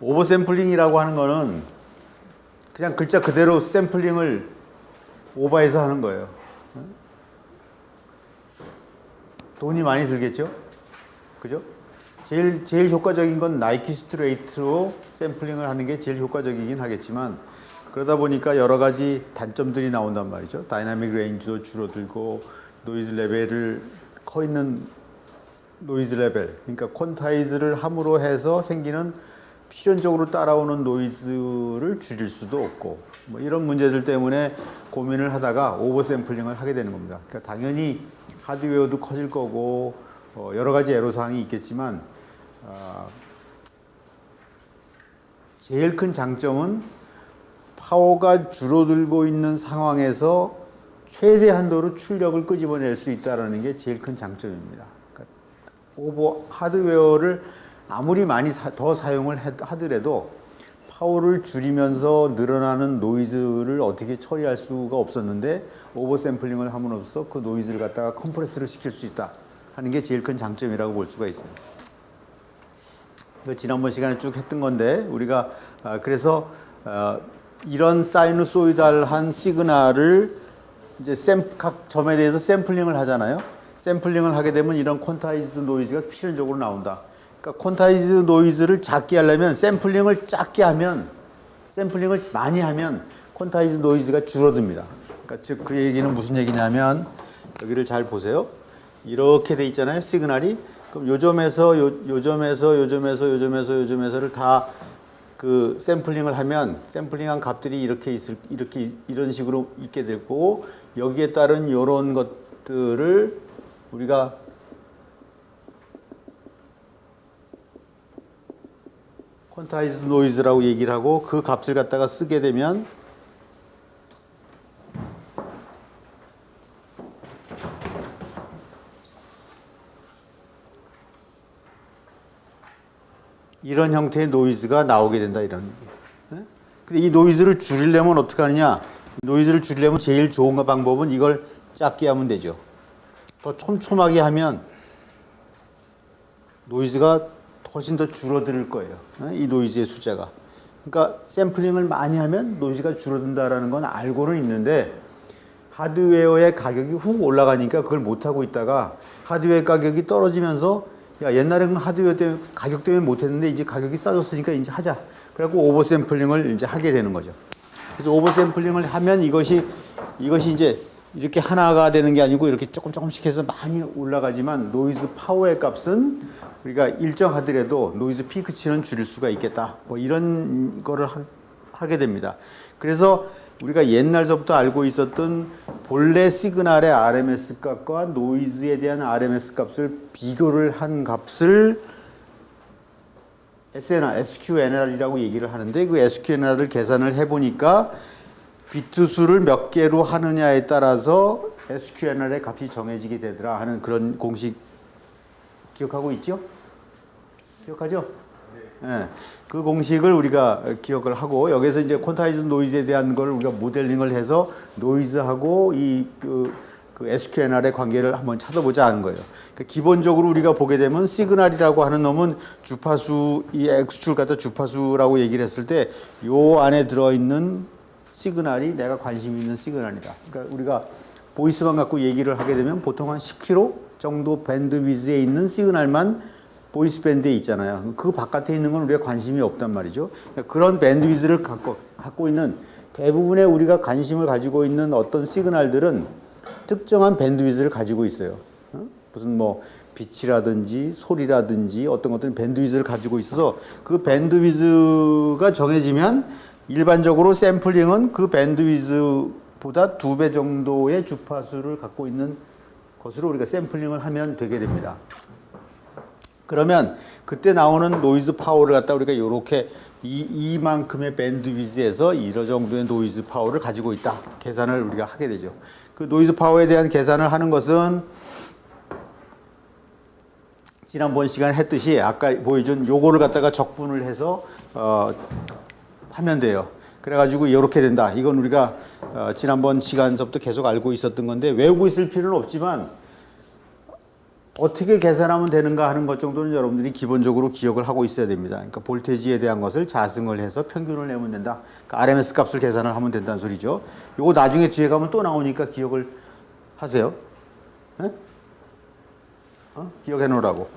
오버샘플링이라고 하는 거는 그냥 글자 그대로 샘플링을 오버해서 하는 거예요. 돈이 많이 들겠죠? 그죠? 제일 효과적인 건 나이키 스트레이트로 샘플링을 하는 게 제일 효과적이긴 하겠지만, 그러다 보니까 여러 가지 단점들이 나온단 말이죠. 다이나믹 레인지도 줄어들고, 노이즈 레벨을 커 있는 노이즈 레벨, 그러니까 퀀타이즈를 함으로 해서 생기는 필연적으로 따라오는 노이즈를 줄일 수도 없고, 뭐 이런 문제들 때문에 고민을 하다가 오버 샘플링을 하게 되는 겁니다. 그러니까 당연히 하드웨어도 커질 거고 여러 가지 애로사항이 있겠지만, 제일 큰 장점은 파워가 줄어들고 있는 상황에서 최대 한도로 출력을 끄집어낼 수 있다는 게 제일 큰 장점입니다. 그러니까 하드웨어를 아무리 많이 더 사용을 하더라도 파워를 줄이면서 늘어나는 노이즈를 어떻게 처리할 수가 없었는데, 오버 샘플링을 함으로써 그 노이즈를 갖다가 컴프레스를 시킬 수 있다 하는 게 제일 큰 장점이라고 볼 수가 있습니다. 지난번 시간에 쭉 했던 건데, 우리가 그래서 이런 사이누소이달한 시그널을 이제 각 점에 대해서 샘플링을 하잖아요. 샘플링을 하게 되면 이런 퀀타이즈드 노이즈가 필연적으로 나온다. 그러니까 퀀타이즈 노이즈를 작게 하려면 샘플링을 작게 하면, 샘플링을 많이 하면 퀀타이즈 노이즈가 줄어듭니다. 그러니까 즉 그 얘기는 무슨 얘기냐면, 여기를 잘 보세요. 이렇게 돼 있잖아요, 시그널이. 그럼 요점에서를 다 그 샘플링을 하면 샘플링한 값들이 이렇게 이런 식으로 있게 되고, 여기에 따른 이런 것들을 우리가 퀀타이즈드 노이즈라고 얘기를 하고, 그 값을 갖다가 쓰게 되면 이런 형태의 노이즈가 나오게 된다, 이런. 근데 이 노이즈를 줄이려면 어떻게 하느냐? 노이즈를 줄이려면 제일 좋은 방법은 이걸 작게 하면 되죠. 더 촘촘하게 하면 노이즈가 훨씬 더 줄어들 거예요. 이 노이즈의 숫자가. 그러니까 샘플링을 많이 하면 노이즈가 줄어든다라는 건 알고는 있는데, 하드웨어의 가격이 훅 올라가니까 그걸 못하고 있다가 하드웨어 가격이 떨어지면서, 야, 옛날에는 하드웨어 때문에, 가격 때문에 못했는데 이제 가격이 싸졌으니까 이제 하자. 그래갖고 오버 샘플링을 이제 하게 되는 거죠. 그래서 오버 샘플링을 하면 이것이 이제 이렇게 하나가 되는 게 아니고 이렇게 조금씩 해서 많이 올라가지만, 노이즈 파워의 값은 우리가 일정하더라도 노이즈 피크치는 줄일 수가 있겠다. 뭐 이런 거를 하게 됩니다. 그래서 우리가 옛날서부터 알고 있었던 본래 시그널의 RMS 값과 노이즈에 대한 RMS 값을 비교를 한 값을 SQNR이라고 얘기를 하는데, 그 SQNR을 계산을 해보니까 비트 수를 몇 개로 하느냐에 따라서 SQNR의 값이 정해지게 되더라 하는 그런 공식 기억하고 있죠? 기억하죠? 네. 그 공식을 우리가 기억을 하고, 여기서 이제 퀀타이즈 노이즈에 대한 걸 우리가 모델링을 해서 노이즈하고 그 SQNR의 관계를 한번 찾아보자 하는 거예요. 그러니까 기본적으로 우리가 보게 되면 시그널이라고 하는 놈은 주파수, 이 X축을 갖다 주파수라고 얘기를 했을 때 요 안에 들어있는 시그널이 내가 관심 있는 시그널이다. 그러니까 우리가 보이스만 갖고 얘기를 하게 되면 보통 한 10km 정도 밴드 위즈에 있는 시그널만 보이스 밴드에 있잖아요. 그 바깥에 있는 건 우리가 관심이 없단 말이죠. 그러니까 그런 밴드 위즈를 갖고 있는 대부분의 우리가 관심을 가지고 있는 어떤 시그널들은 특정한 밴드 위즈를 가지고 있어요. 무슨 뭐 빛이라든지 소리라든지 어떤 것들은 밴드 위즈를 가지고 있어서, 그 밴드 위즈가 정해지면 일반적으로 샘플링은 그 밴드 위즈보다 2배 정도의 주파수를 갖고 있는 것으로 우리가 샘플링을 하면 되게 됩니다. 그러면 그때 나오는 노이즈 파워를 갖다 우리가 이렇게 이만큼의 밴드 위즈에서 이런 정도의 노이즈 파워를 가지고 있다 계산을 우리가 하게 되죠. 그 노이즈 파워에 대한 계산을 하는 것은 지난번 시간에 했듯이 아까 보여준 요거를 갖다가 적분을 해서 하면 돼요. 그래가지고 이렇게 된다. 이건 우리가 지난번 시간서부터 계속 알고 있었던 건데 외우고 있을 필요는 없지만, 어떻게 계산하면 되는가 하는 것 정도는 여러분들이 기본적으로 기억을 하고 있어야 됩니다. 그러니까 볼테지에 대한 것을 자승을 해서 평균을 내면 된다. 그러니까 RMS 값을 계산을 하면 된다는 소리죠. 이거 나중에 뒤에 가면 또 나오니까 기억을 하세요. 네? 기억해 놓으라고.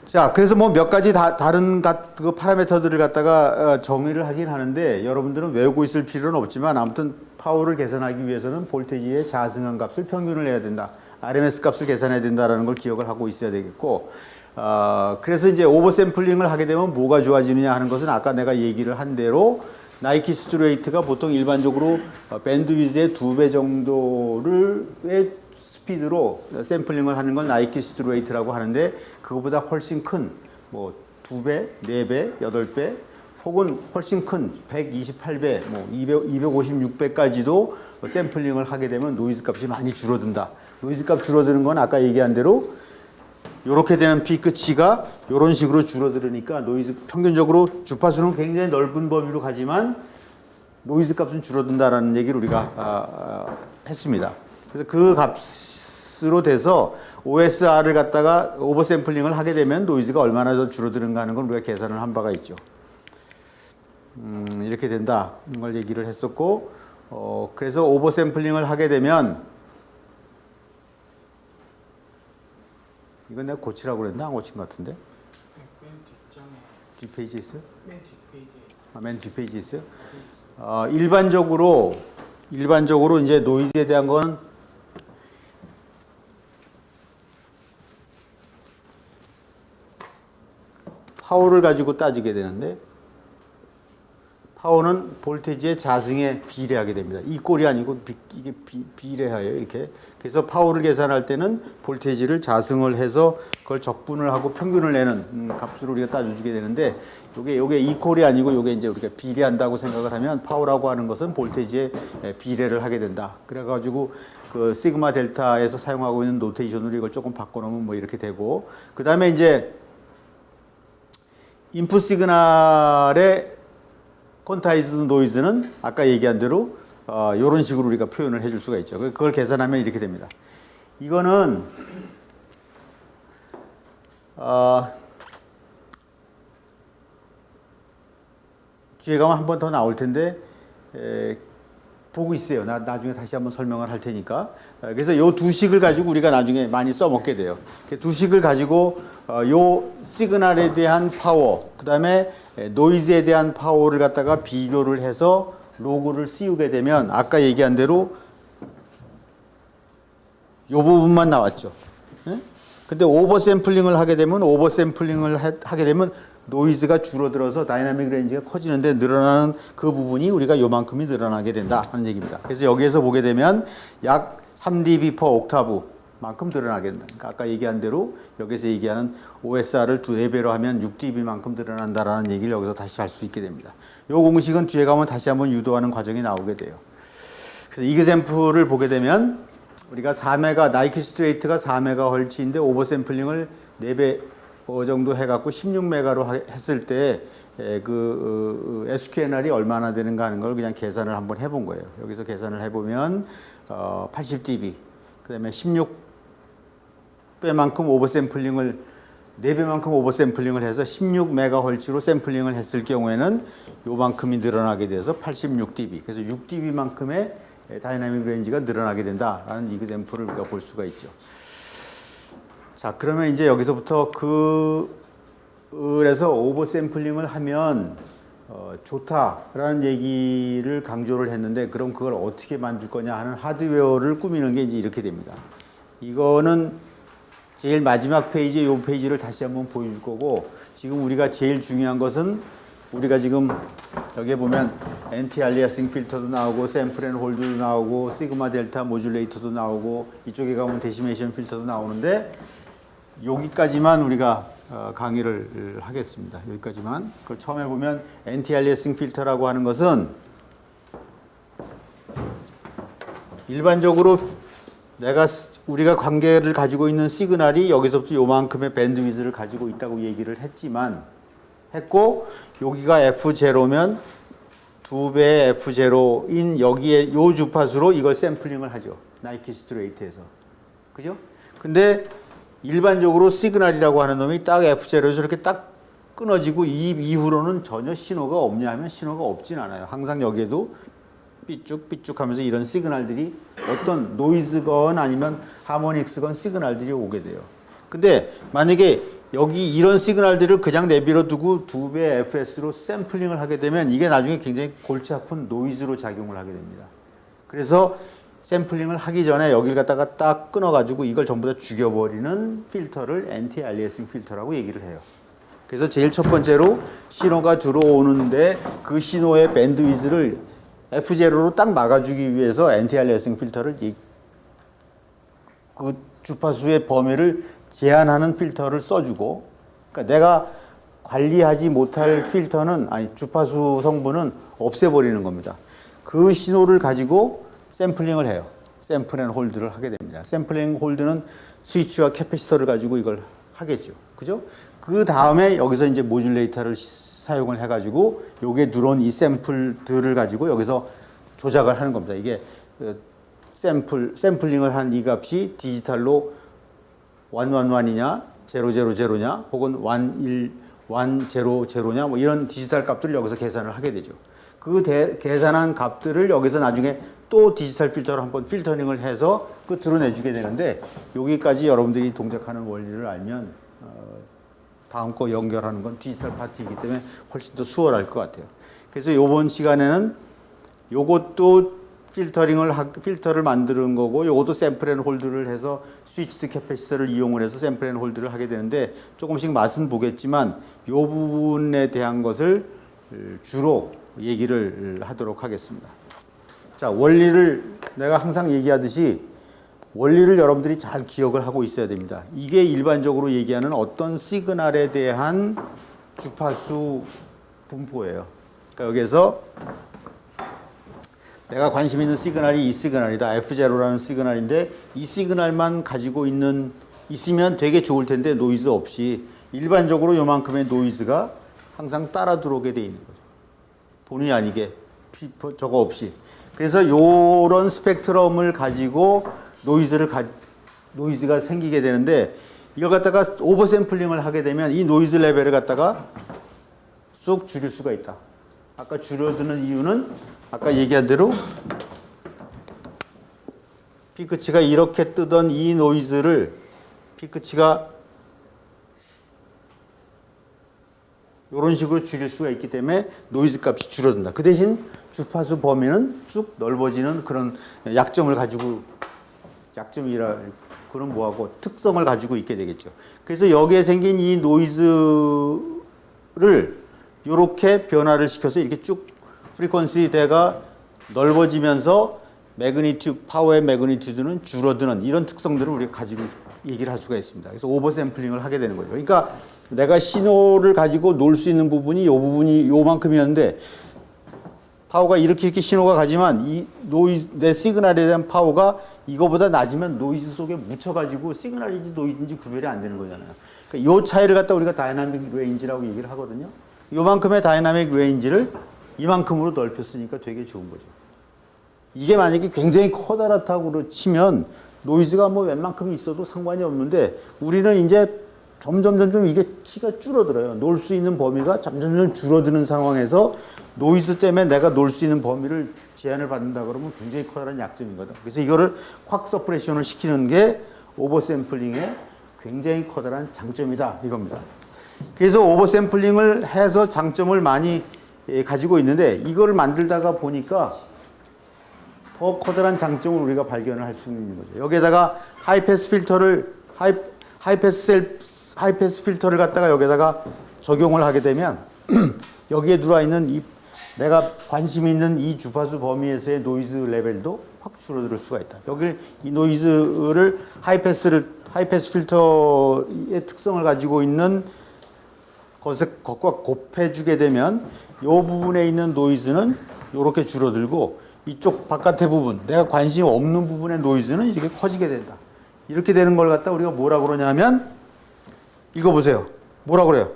자, 그래서 뭐 몇 가지 다른 그 파라미터들을 갖다가 정의를 하긴 하는데 여러분들은 외우고 있을 필요는 없지만 아무튼 파워를 계산하기 위해서는 볼테지의 자승한 값을 평균을 해야 된다. RMS 값을 계산해야 된다라는 걸 기억을 하고 있어야 되겠고, 그래서 이제 오버샘플링을 하게 되면 뭐가 좋아지느냐 하는 것은 아까 내가 얘기를 한 대로 나이키스트 레이트가 보통 일반적으로 밴드위즈의 2배 정도의 스피드로 샘플링을 하는 걸 나이키스트 레이트라고 하는데 그거보다 훨씬 큰 뭐 2배, 4배, 8배 혹은 훨씬 큰 128배, 뭐 256배까지도 샘플링을 하게 되면 노이즈 값이 많이 줄어든다. 노이즈 값 줄어드는 건 아까 얘기한 대로 이렇게 되는 피크치가 이런 식으로 줄어들으니까 노이즈 평균적으로 주파수는 굉장히 넓은 범위로 가지만 노이즈 값은 줄어든다라는 얘기를 우리가 했습니다. 그래서 그 값으로 돼서 OSR을 갖다가 오버샘플링을 하게 되면 노이즈가 얼마나 더 줄어드는가 하는 걸 우리가 계산을 한 바가 있죠. 이렇게 된다. 이런 걸 얘기를 했었고, 그래서 오버샘플링을 하게 되면 이건 내가 고치라고 그랬나? 안 고친 것 같은데? 맨 뒷장에. 뒷페이지에 있어요? 맨 뒷페이지에 있어요. 맨 뒷페이지에 있어요? 일반적으로 이제 노이즈에 대한 건 파워를 가지고 따지게 되는데 파워는 볼테지의 자승에 비례하게 됩니다. 이 꼴이 아니고 이게 비례하여요. 이렇게. 그래서 파워를 계산할 때는 볼테지를 자승을 해서 그걸 적분을 하고 평균을 내는 값으로 우리가 따져주게 되는데 요게 이 꼴이 아니고 요게 이제 우리가 비례한다고 생각을 하면 파워라고 하는 것은 볼테지에 비례를 하게 된다. 그래가지고 그 시그마 델타에서 사용하고 있는 노테이션으로 이걸 조금 바꿔놓으면 뭐 이렇게 되고 그 다음에 이제 인풋 시그널의 퀀타이즈드 노이즈는 아까 얘기한 대로 이런 식으로 우리가 표현을 해줄 수가 있죠. 그걸 계산하면 이렇게 됩니다. 이거는 뒤에 가면 한 번 더 나올 텐데 보고 있어요. 나중에 다시 한번 설명을 할 테니까. 그래서 이 두 식을 가지고 우리가 나중에 많이 써먹게 돼요. 두 식을 가지고 요 시그널에 대한 파워, 그 다음에 노이즈에 대한 파워를 갖다가 비교를 해서 로그를 씌우게 되면 아까 얘기한 대로 요 부분만 나왔죠. 근데 오버샘플링을 하게 되면 노이즈가 줄어들어서 다이나믹 레인지가 커지는데 늘어나는 그 부분이 우리가 요만큼이 늘어나게 된다 하는 얘기입니다. 그래서 여기에서 보게 되면 약 3dB per 옥타브만큼 늘어나게 된다. 그러니까 아까 얘기한 대로 여기서 얘기하는 OSR을 2배로 하면 6dB만큼 늘어난다라는 얘기를 여기서 다시 할 수 있게 됩니다. 요 공식은 뒤에 가면 다시 한번 유도하는 과정이 나오게 돼요. 그래서 이그샘플을 보게 되면 우리가 4메가 나이키스트 레이트가 4MHz인데 오버샘플링을 4배 정도 해갖고 16메가로 했을 때 그 SQNR이 얼마나 되는가 하는 걸 그냥 계산을 한번 해본 거예요. 여기서 계산을 해보면 80dB, 그 다음에 16배만큼 오버샘플링을 4배만큼 오버샘플링을 해서 16MHz로 샘플링을 했을 경우에는 요만큼이 늘어나게 돼서 86dB. 그래서 6dB만큼의 다이나믹 레인지가 늘어나게 된다라는 이그샘플을 우리가 볼 수가 있죠. 자, 그러면 이제 여기서부터 그래서 오버샘플링을 하면 좋다라는 얘기를 강조를 했는데 그럼 그걸 어떻게 만들 거냐 하는 하드웨어를 꾸미는 게 이제 이렇게 됩니다. 이거는 제일 마지막 페이지에 이 페이지를 다시 한번 보여줄 거고 지금 우리가 제일 중요한 것은 우리가 지금 여기에 보면 엔티 알리아싱 필터도 나오고 샘플 앤 홀드도 나오고 시그마 델타 모듈레이터도 나오고 이쪽에 가면 데시메이션 필터도 나오는데 여기까지만 우리가 강의를 하겠습니다. 여기까지만. 그걸 처음에 보면 엔티 알리아싱 필터라고 하는 것은 일반적으로 우리가 관계를 가지고 있는 시그널이 여기서부터 요만큼의 밴드위즈를 가지고 있다고 얘기를 했고 여기가 F0면 2배의 F0인 여기에 요 주파수로 이걸 샘플링을 하죠. 나이키스트 레이트에서. 그죠? 근데 일반적으로 시그널이라고 하는 놈이 딱 F0에서 이렇게 딱 끊어지고 이 이후로는 전혀 신호가 없냐 하면 신호가 없진 않아요. 항상 여기에도 삐쭉삐쭉 하면서 이런 시그널들이 어떤 노이즈건 아니면 하모닉스건 시그널들이 오게 돼요. 근데 만약에 여기 이런 시그널들을 그냥 내버려 두고 2배 FS로 샘플링을 하게 되면 이게 나중에 굉장히 골치 아픈 노이즈로 작용을 하게 됩니다. 그래서 샘플링을 하기 전에 여기를 갖다가 딱 끊어가지고 이걸 전부 다 죽여버리는 필터를 엔티 알리에싱 필터라고 얘기를 해요. 그래서 제일 첫 번째로 신호가 들어오는데 그 신호의 밴드위즈를 F0로 딱 막아주기 위해서 엔티 알리에싱 필터를 그 주파수의 범위를 제한하는 필터를 써주고, 그러니까 내가 관리하지 못할 필터는 아니 주파수 성분은 없애버리는 겁니다. 그 신호를 가지고 샘플링을 해요. 샘플 앤 홀드를 하게 됩니다. 샘플 앤 홀드는 스위치와 캐패시터를 가지고 이걸 하겠죠. 그죠? 그 다음에 여기서 이제 모듈레이터를 사용을 해가지고 요게 들어온 이 샘플들을 가지고 여기서 조작을 하는 겁니다. 이게 샘플링을 한 이 값이 디지털로 111이냐, 000냐, 혹은 1000냐, 뭐 이런 디지털 값들을 여기서 계산을 하게 되죠. 그 계산한 값들을 여기서 나중에 또 디지털 필터로 한번 필터링을 해서 그 드러내주게 되는데 여기까지 여러분들이 동작하는 원리를 알면 다음 거 연결하는 건 디지털 파트이기 때문에 훨씬 더 수월할 것 같아요. 그래서 이번 시간에는 요것도 필터를 만드는 거고 요것도 샘플 앤 홀드를 해서 스위치드 캐패시터를 이용을 해서 샘플 앤 홀드를 하게 되는데 조금씩 맛은 보겠지만 요 부분에 대한 것을 주로 얘기를 하도록 하겠습니다. 자, 원리를 내가 항상 얘기하듯이 원리를 여러분들이 잘 기억을 하고 있어야 됩니다. 이게 일반적으로 얘기하는 어떤 시그널에 대한 주파수 분포예요. 그러니까 여기에서 내가 관심 있는 시그널이 이 시그널이다. F0라는 시그널인데 이 시그널만 가지고 있으면 되게 좋을 텐데 노이즈 없이 일반적으로 요만큼의 노이즈가 항상 따라 들어오게 돼 있는 거죠. 본의 아니게 저거 없이. 그래서 요런 스펙트럼을 가지고 노이즈가 생기게 되는데 이걸 갖다가 오버 샘플링을 하게 되면 이 노이즈 레벨을 갖다가 쑥 줄일 수가 있다. 아까 줄여드는 이유는 아까 얘기한 대로 피크치가 이렇게 뜨던 이 노이즈를 피크치가 이런 식으로 줄일 수가 있기 때문에 노이즈 값이 줄어든다. 그 대신 주파수 범위는 쭉 넓어지는 그런 약점을 가지고 약점이라 그런 뭐하고 특성을 가지고 있게 되겠죠. 그래서 여기에 생긴 이 노이즈를 이렇게 변화를 시켜서 이렇게 쭉 프리퀀시대가 넓어지면서 파워의 매그니튜드는 줄어드는 이런 특성들을 우리가 가지고 얘기를 할 수가 있습니다. 그래서 오버 샘플링을 하게 되는 거죠. 그러니까 내가 신호를 가지고 놀 수 있는 부분이 이 부분이 요만큼이었는데 파워가 이렇게 신호가 가지만 내 시그널에 대한 파워가 이거보다 낮으면 노이즈 속에 묻혀가지고 시그널인지 노이즈인지 구별이 안 되는 거잖아요. 그러니까 이 차이를 갖다 우리가 다이나믹 레인지라고 얘기를 하거든요. 요만큼의 다이나믹 레인지를 이만큼으로 넓혔으니까 되게 좋은 거죠. 이게 만약에 굉장히 커다랗다고 치면 노이즈가 뭐 웬만큼 있어도 상관이 없는데 우리는 이제 점점 이게 키가 줄어들어요. 놀 수 있는 범위가 점점 줄어드는 상황에서 노이즈 때문에 내가 놀 수 있는 범위를 제한을 받는다 그러면 굉장히 커다란 약점이거든. 그래서 이거를 확 서프레션을 시키는 게 오버 샘플링의 굉장히 커다란 장점이다 이겁니다. 그래서 오버 샘플링을 해서 장점을 많이 가지고 있는데 이거를 만들다가 보니까 더 커다란 장점을 우리가 발견을 할 수 있는 거죠. 여기에다가 하이패스 필터를 갖다가 여기에다가 적용을 하게 되면 여기에 들어와 있는 내가 관심 있는 이 주파수 범위에서의 노이즈 레벨도 확 줄어들 수가 있다. 여기를 이 노이즈를 하이패스 필터의 특성을 가지고 있는 것과 곱해주게 되면 이 부분에 있는 노이즈는 이렇게 줄어들고 이쪽 바깥의 부분, 내가 관심 없는 부분의 노이즈는 이렇게 커지게 된다. 이렇게 되는 걸 갖다 우리가 뭐라 그러냐면 이거 보세요. 뭐라 그래요?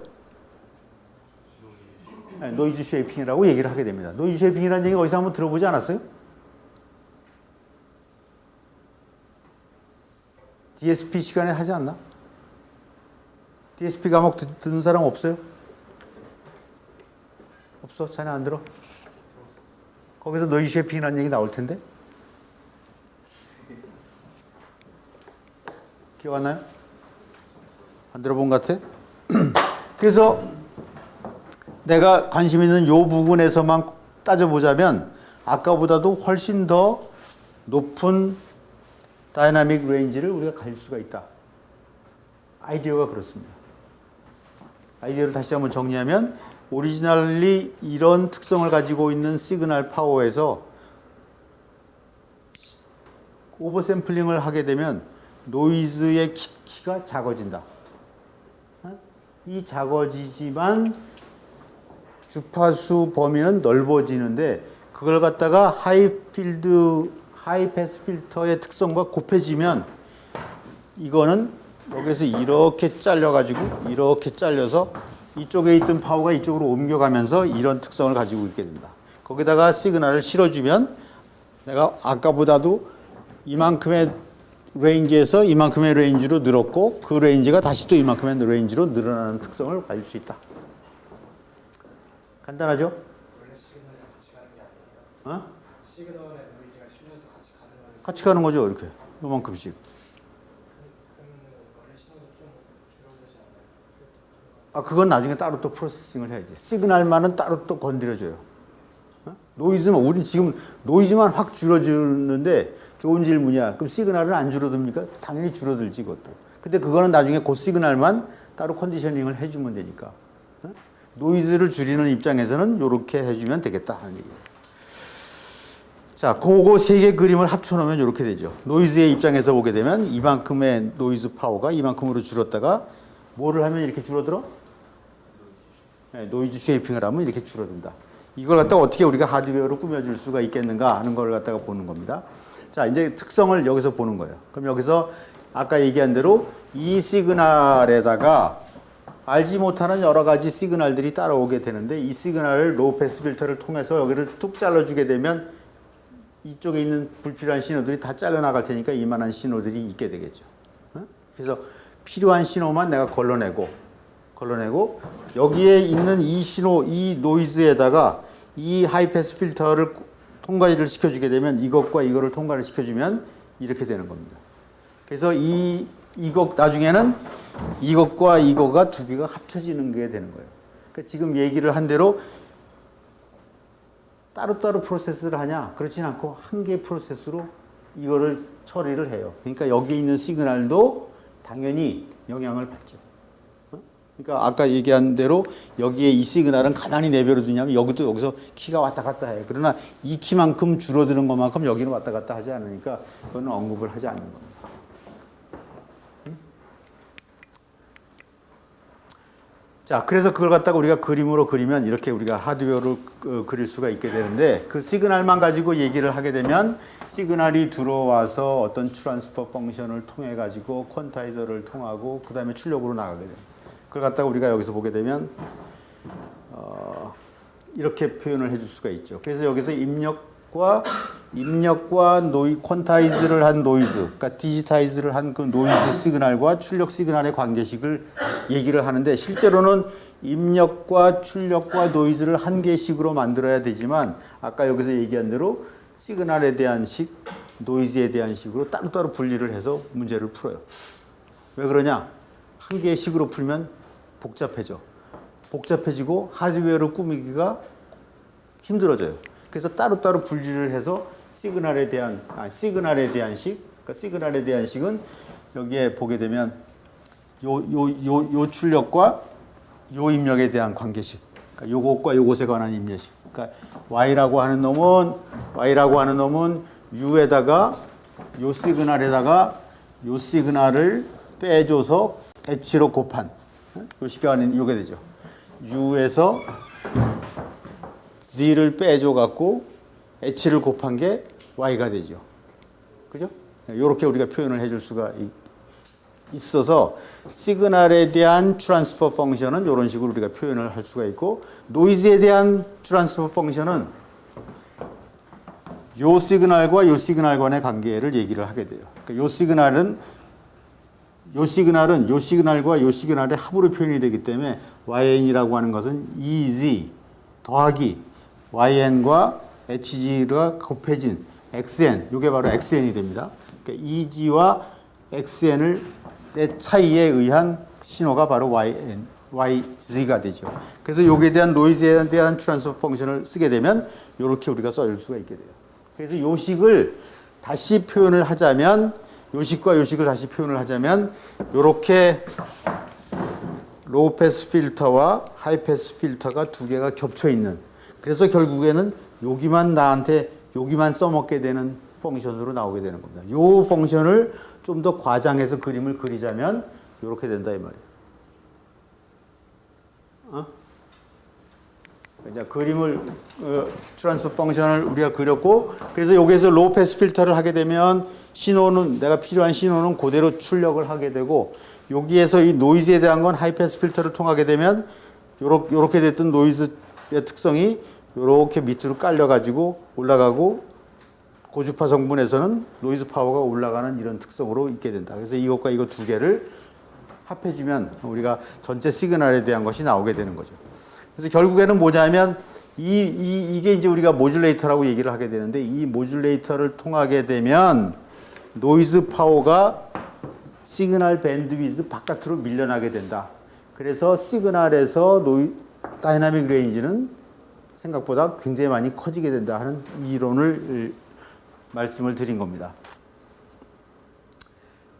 노이즈 쉐이핑이라고 얘기를 하게 됩니다. 노이즈 쉐이핑이라는 얘기 어디서 한번 들어보지 않았어요? DSP 시간에 하지 않나? DSP 과목 듣는 사람 없어요? 없어? 자네 안 들어? 거기서 노이즈 쉐핑이라는 얘기 나올 텐데? 기억 안 나요? 안 들어본 것 같아? 그래서 내가 관심 있는 요 부분에서만 따져보자면 아까보다도 훨씬 더 높은 다이나믹 레인지를 우리가 가질 수가 있다. 아이디어가 그렇습니다. 아이디어를 다시 한번 정리하면 오리지널리 이런 특성을 가지고 있는 시그널 파워에서 오버샘플링을 하게 되면 노이즈의 키가 작아진다. 이 작아지지만 주파수 범위는 넓어지는데 그걸 갖다가 하이 패스 필터의 특성과 곱해지면 이거는 여기서 이렇게 잘려가지고 이렇게 잘려서 이쪽에 있던 파워가 이쪽으로 옮겨가면서 이런 특성을 가지고 있게 된다. 거기다가 시그널을 실어주면 내가 아까보다도 이만큼의 레인지에서 이만큼의 레인지로 늘었고 그 레인지가 다시 또 이만큼의 레인지로 늘어나는 특성을 가질 수 있다. 간단하죠? 원래 시그널이 같이 가는 게 아니에요. 어? 시그널의 노이즈가 실려서 같이 가는 거예요. 같이 가는 거죠, 이렇게. 요만큼씩. 그러면 원래 신호도 좀 줄어들지 않나요? 아, 그건 나중에 따로 또 프로세싱을 해야지. 시그널만은 따로 또 건드려줘요. 어? 노이즈만, 우린 지금 노이즈만 확 줄어주는데 좋은 질문이야. 그럼 시그널은 안 줄어듭니까? 당연히 줄어들지, 그것도. 근데 그거는 나중에 그 시그널만 따로 컨디셔닝을 해주면 되니까. 어? 노이즈를 줄이는 입장에서는 이렇게 해주면 되겠다 하는 얘기예요. 자, 그거 세 개 그림을 합쳐놓으면 이렇게 되죠. 노이즈의 입장에서 보게 되면 이만큼의 노이즈 파워가 이만큼으로 줄었다가 뭐를 하면 이렇게 줄어들어? 네, 노이즈 쉐이핑을 하면 이렇게 줄어든다. 이걸 갖다가 어떻게 우리가 하드웨어로 꾸며줄 수가 있겠는가 하는 걸 갖다가 보는 겁니다. 자, 이제 특성을 여기서 보는 거예요. 그럼 여기서 아까 얘기한 대로 이 시그널에다가 알지 못하는 여러 가지 시그널들이 따라오게 되는데 이 시그널을 로우 패스 필터를 통해서 여기를 툭 잘라주게 되면 이쪽에 있는 불필요한 신호들이 다 잘려나갈 테니까 이만한 신호들이 있게 되겠죠. 그래서 필요한 신호만 내가 걸러내고 여기에 있는 이 신호, 이 노이즈에다가 이 하이패스 필터를 통과를 시켜주게 되면 이것과 이거를 통과를 시켜주면 이렇게 되는 겁니다. 그래서 이거 나중에는 이것과 이거가 두 개가 합쳐지는 게 되는 거예요. 그러니까 지금 얘기를 한 대로 따로따로 프로세스를 하냐? 그렇진 않고 한 개의 프로세스로 이거를 처리를 해요. 그러니까 여기 있는 시그널도 당연히 영향을 받죠. 그러니까 아까 얘기한 대로 여기에 이 시그널은 가만히 내버려 두냐면 여기도 여기서 키가 왔다 갔다 해요. 그러나 이 키만큼 줄어드는 것만큼 여기는 왔다 갔다 하지 않으니까 그거는 언급을 하지 않는 겁니다. 자, 그래서 그걸 갖다가 우리가 그림으로 그리면 이렇게 우리가 하드웨어로 그릴 수가 있게 되는데 그 시그널만 가지고 얘기를 하게 되면 시그널이 들어와서 어떤 트랜스퍼 펑션을 통해 가지고 퀀타이저를 통하고 그 다음에 출력으로 나가게 됩니다. 그걸 갖다가 우리가 여기서 보게 되면 이렇게 표현을 해줄 수가 있죠. 그래서 여기서 입력과 퀀타이즈를 한 노이즈, 그러니까 디지타이즈를 한 그 노이즈 시그널과 출력 시그널의 관계식을 얘기를 하는데 실제로는 입력과 출력과 노이즈를 한 개씩으로 만들어야 되지만 아까 여기서 얘기한 대로 시그널에 대한 식, 노이즈에 대한 식으로 따로따로 분리를 해서 문제를 풀어요. 왜 그러냐? 한 개의 식으로 풀면 복잡해지고 하드웨어로 꾸미기가 힘들어져요. 그래서 따로따로 분리를 해서 시그널에 대한 식, 그러니까 시그널에 대한 식은 여기에 보게 되면 요 출력과 요 입력에 대한 관계식, 그러니까 요것과 요것에 관한 입력식. 그러니까 y라고 하는 놈은 u에다가 요 시그널을 빼줘서 h로 곱한 요 시간은 요게 되죠. u에서 z를 빼줘 갖고 h를 곱한 게 y가 되죠. 그죠? 이렇게 우리가 표현을 해줄 수가 있어서 시그널에 대한 트랜스퍼 펑션은 이런 식으로 우리가 표현을 할 수가 있고 노이즈에 대한 트랜스퍼 펑션은 요 시그널과 요 시그널 간의 관계를 얘기를 하게 돼요. 그러니까 요 시그널은 요 시그널은 요 시그널과 요 시그널의 합으로 표현이 되기 때문에 YN이라고 하는 것은 EZ 더하기 YN과 HG가 곱해진 XN, 이게 바로 XN이 됩니다. 그러니까 EG와 XN의 차이에 의한 신호가 바로 YZ가 되죠. 그래서 여기에 대한 노이즈에 대한 트랜스퍼 펑션을 쓰게 되면 이렇게 우리가 써줄 수가 있게 돼요. 그래서 요식을 다시 표현을 하자면 요식과 요식을 다시 표현을 하자면 이렇게 로우 패스 필터와 하이 패스 필터가 두 개가 겹쳐 있는, 그래서 결국에는 여기만 나한테 여기만 써먹게 되는 펑션으로 나오게 되는 겁니다. 이 펑션을 좀 더 과장해서 그림을 그리자면 이렇게 된다 이 말이에요. 이제 그림을 트랜스퍼 펑션을 우리가 그렸고, 그래서 여기에서 로우 패스 필터를 하게 되면 신호는 내가 필요한 신호는 그대로 출력을 하게 되고, 여기에서 이 노이즈에 대한 건 하이 패스 필터를 통하게 되면 요렇게 됐던 노이즈의 특성이 요렇게 밑으로 깔려 가지고 올라가고, 고주파 성분에서는 노이즈 파워가 올라가는 이런 특성으로 있게 된다. 그래서 이것과 이거 두 개를 합해주면 우리가 전체 시그널에 대한 것이 나오게 되는 거죠. 그래서 결국에는 뭐냐면 이게 이제 우리가 모듈레이터라고 얘기를 하게 되는데, 이 모듈레이터를 통하게 되면 노이즈 파워가 시그널 밴드위드 바깥으로 밀려나게 된다. 그래서 시그널에서 다이나믹 레인지는 생각보다 굉장히 많이 커지게 된다 하는 이론을 말씀을 드린 겁니다.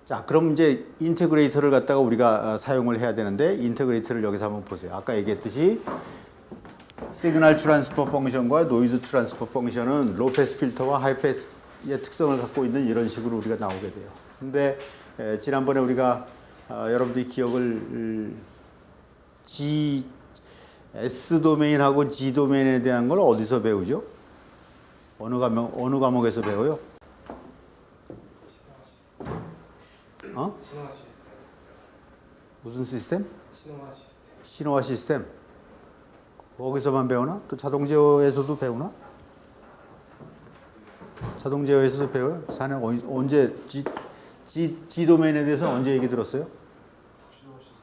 자, 그럼 이제 인테그레이터를 갖다가 우리가 사용을 해야 되는데, 인테그레이터를 여기서 한번 보세요. 아까 얘기했듯이 시그널 트랜스퍼 펑션과 노이즈 트랜스퍼 펑션은 로우 패스 필터와 하이 패스의 특성을 갖고 있는 이런 식으로 우리가 나오게 돼요. 근데 지난번에 우리가 여러분들이 기억을 S 도메인하고 G 도메인에 대한 걸 어디서 배우죠? 어느 과목에서 배워요? 신호화 시스템. 무슨 시스템? 신호화 시스템. 신호화 시스템. 거기서만 배우나? 또 자동 제어에서도 배우나? 자동 제어에서도 배워요? 사는 언제 G 도메인에 대해서는 언제 얘기 들었어요? 신호화 시스템.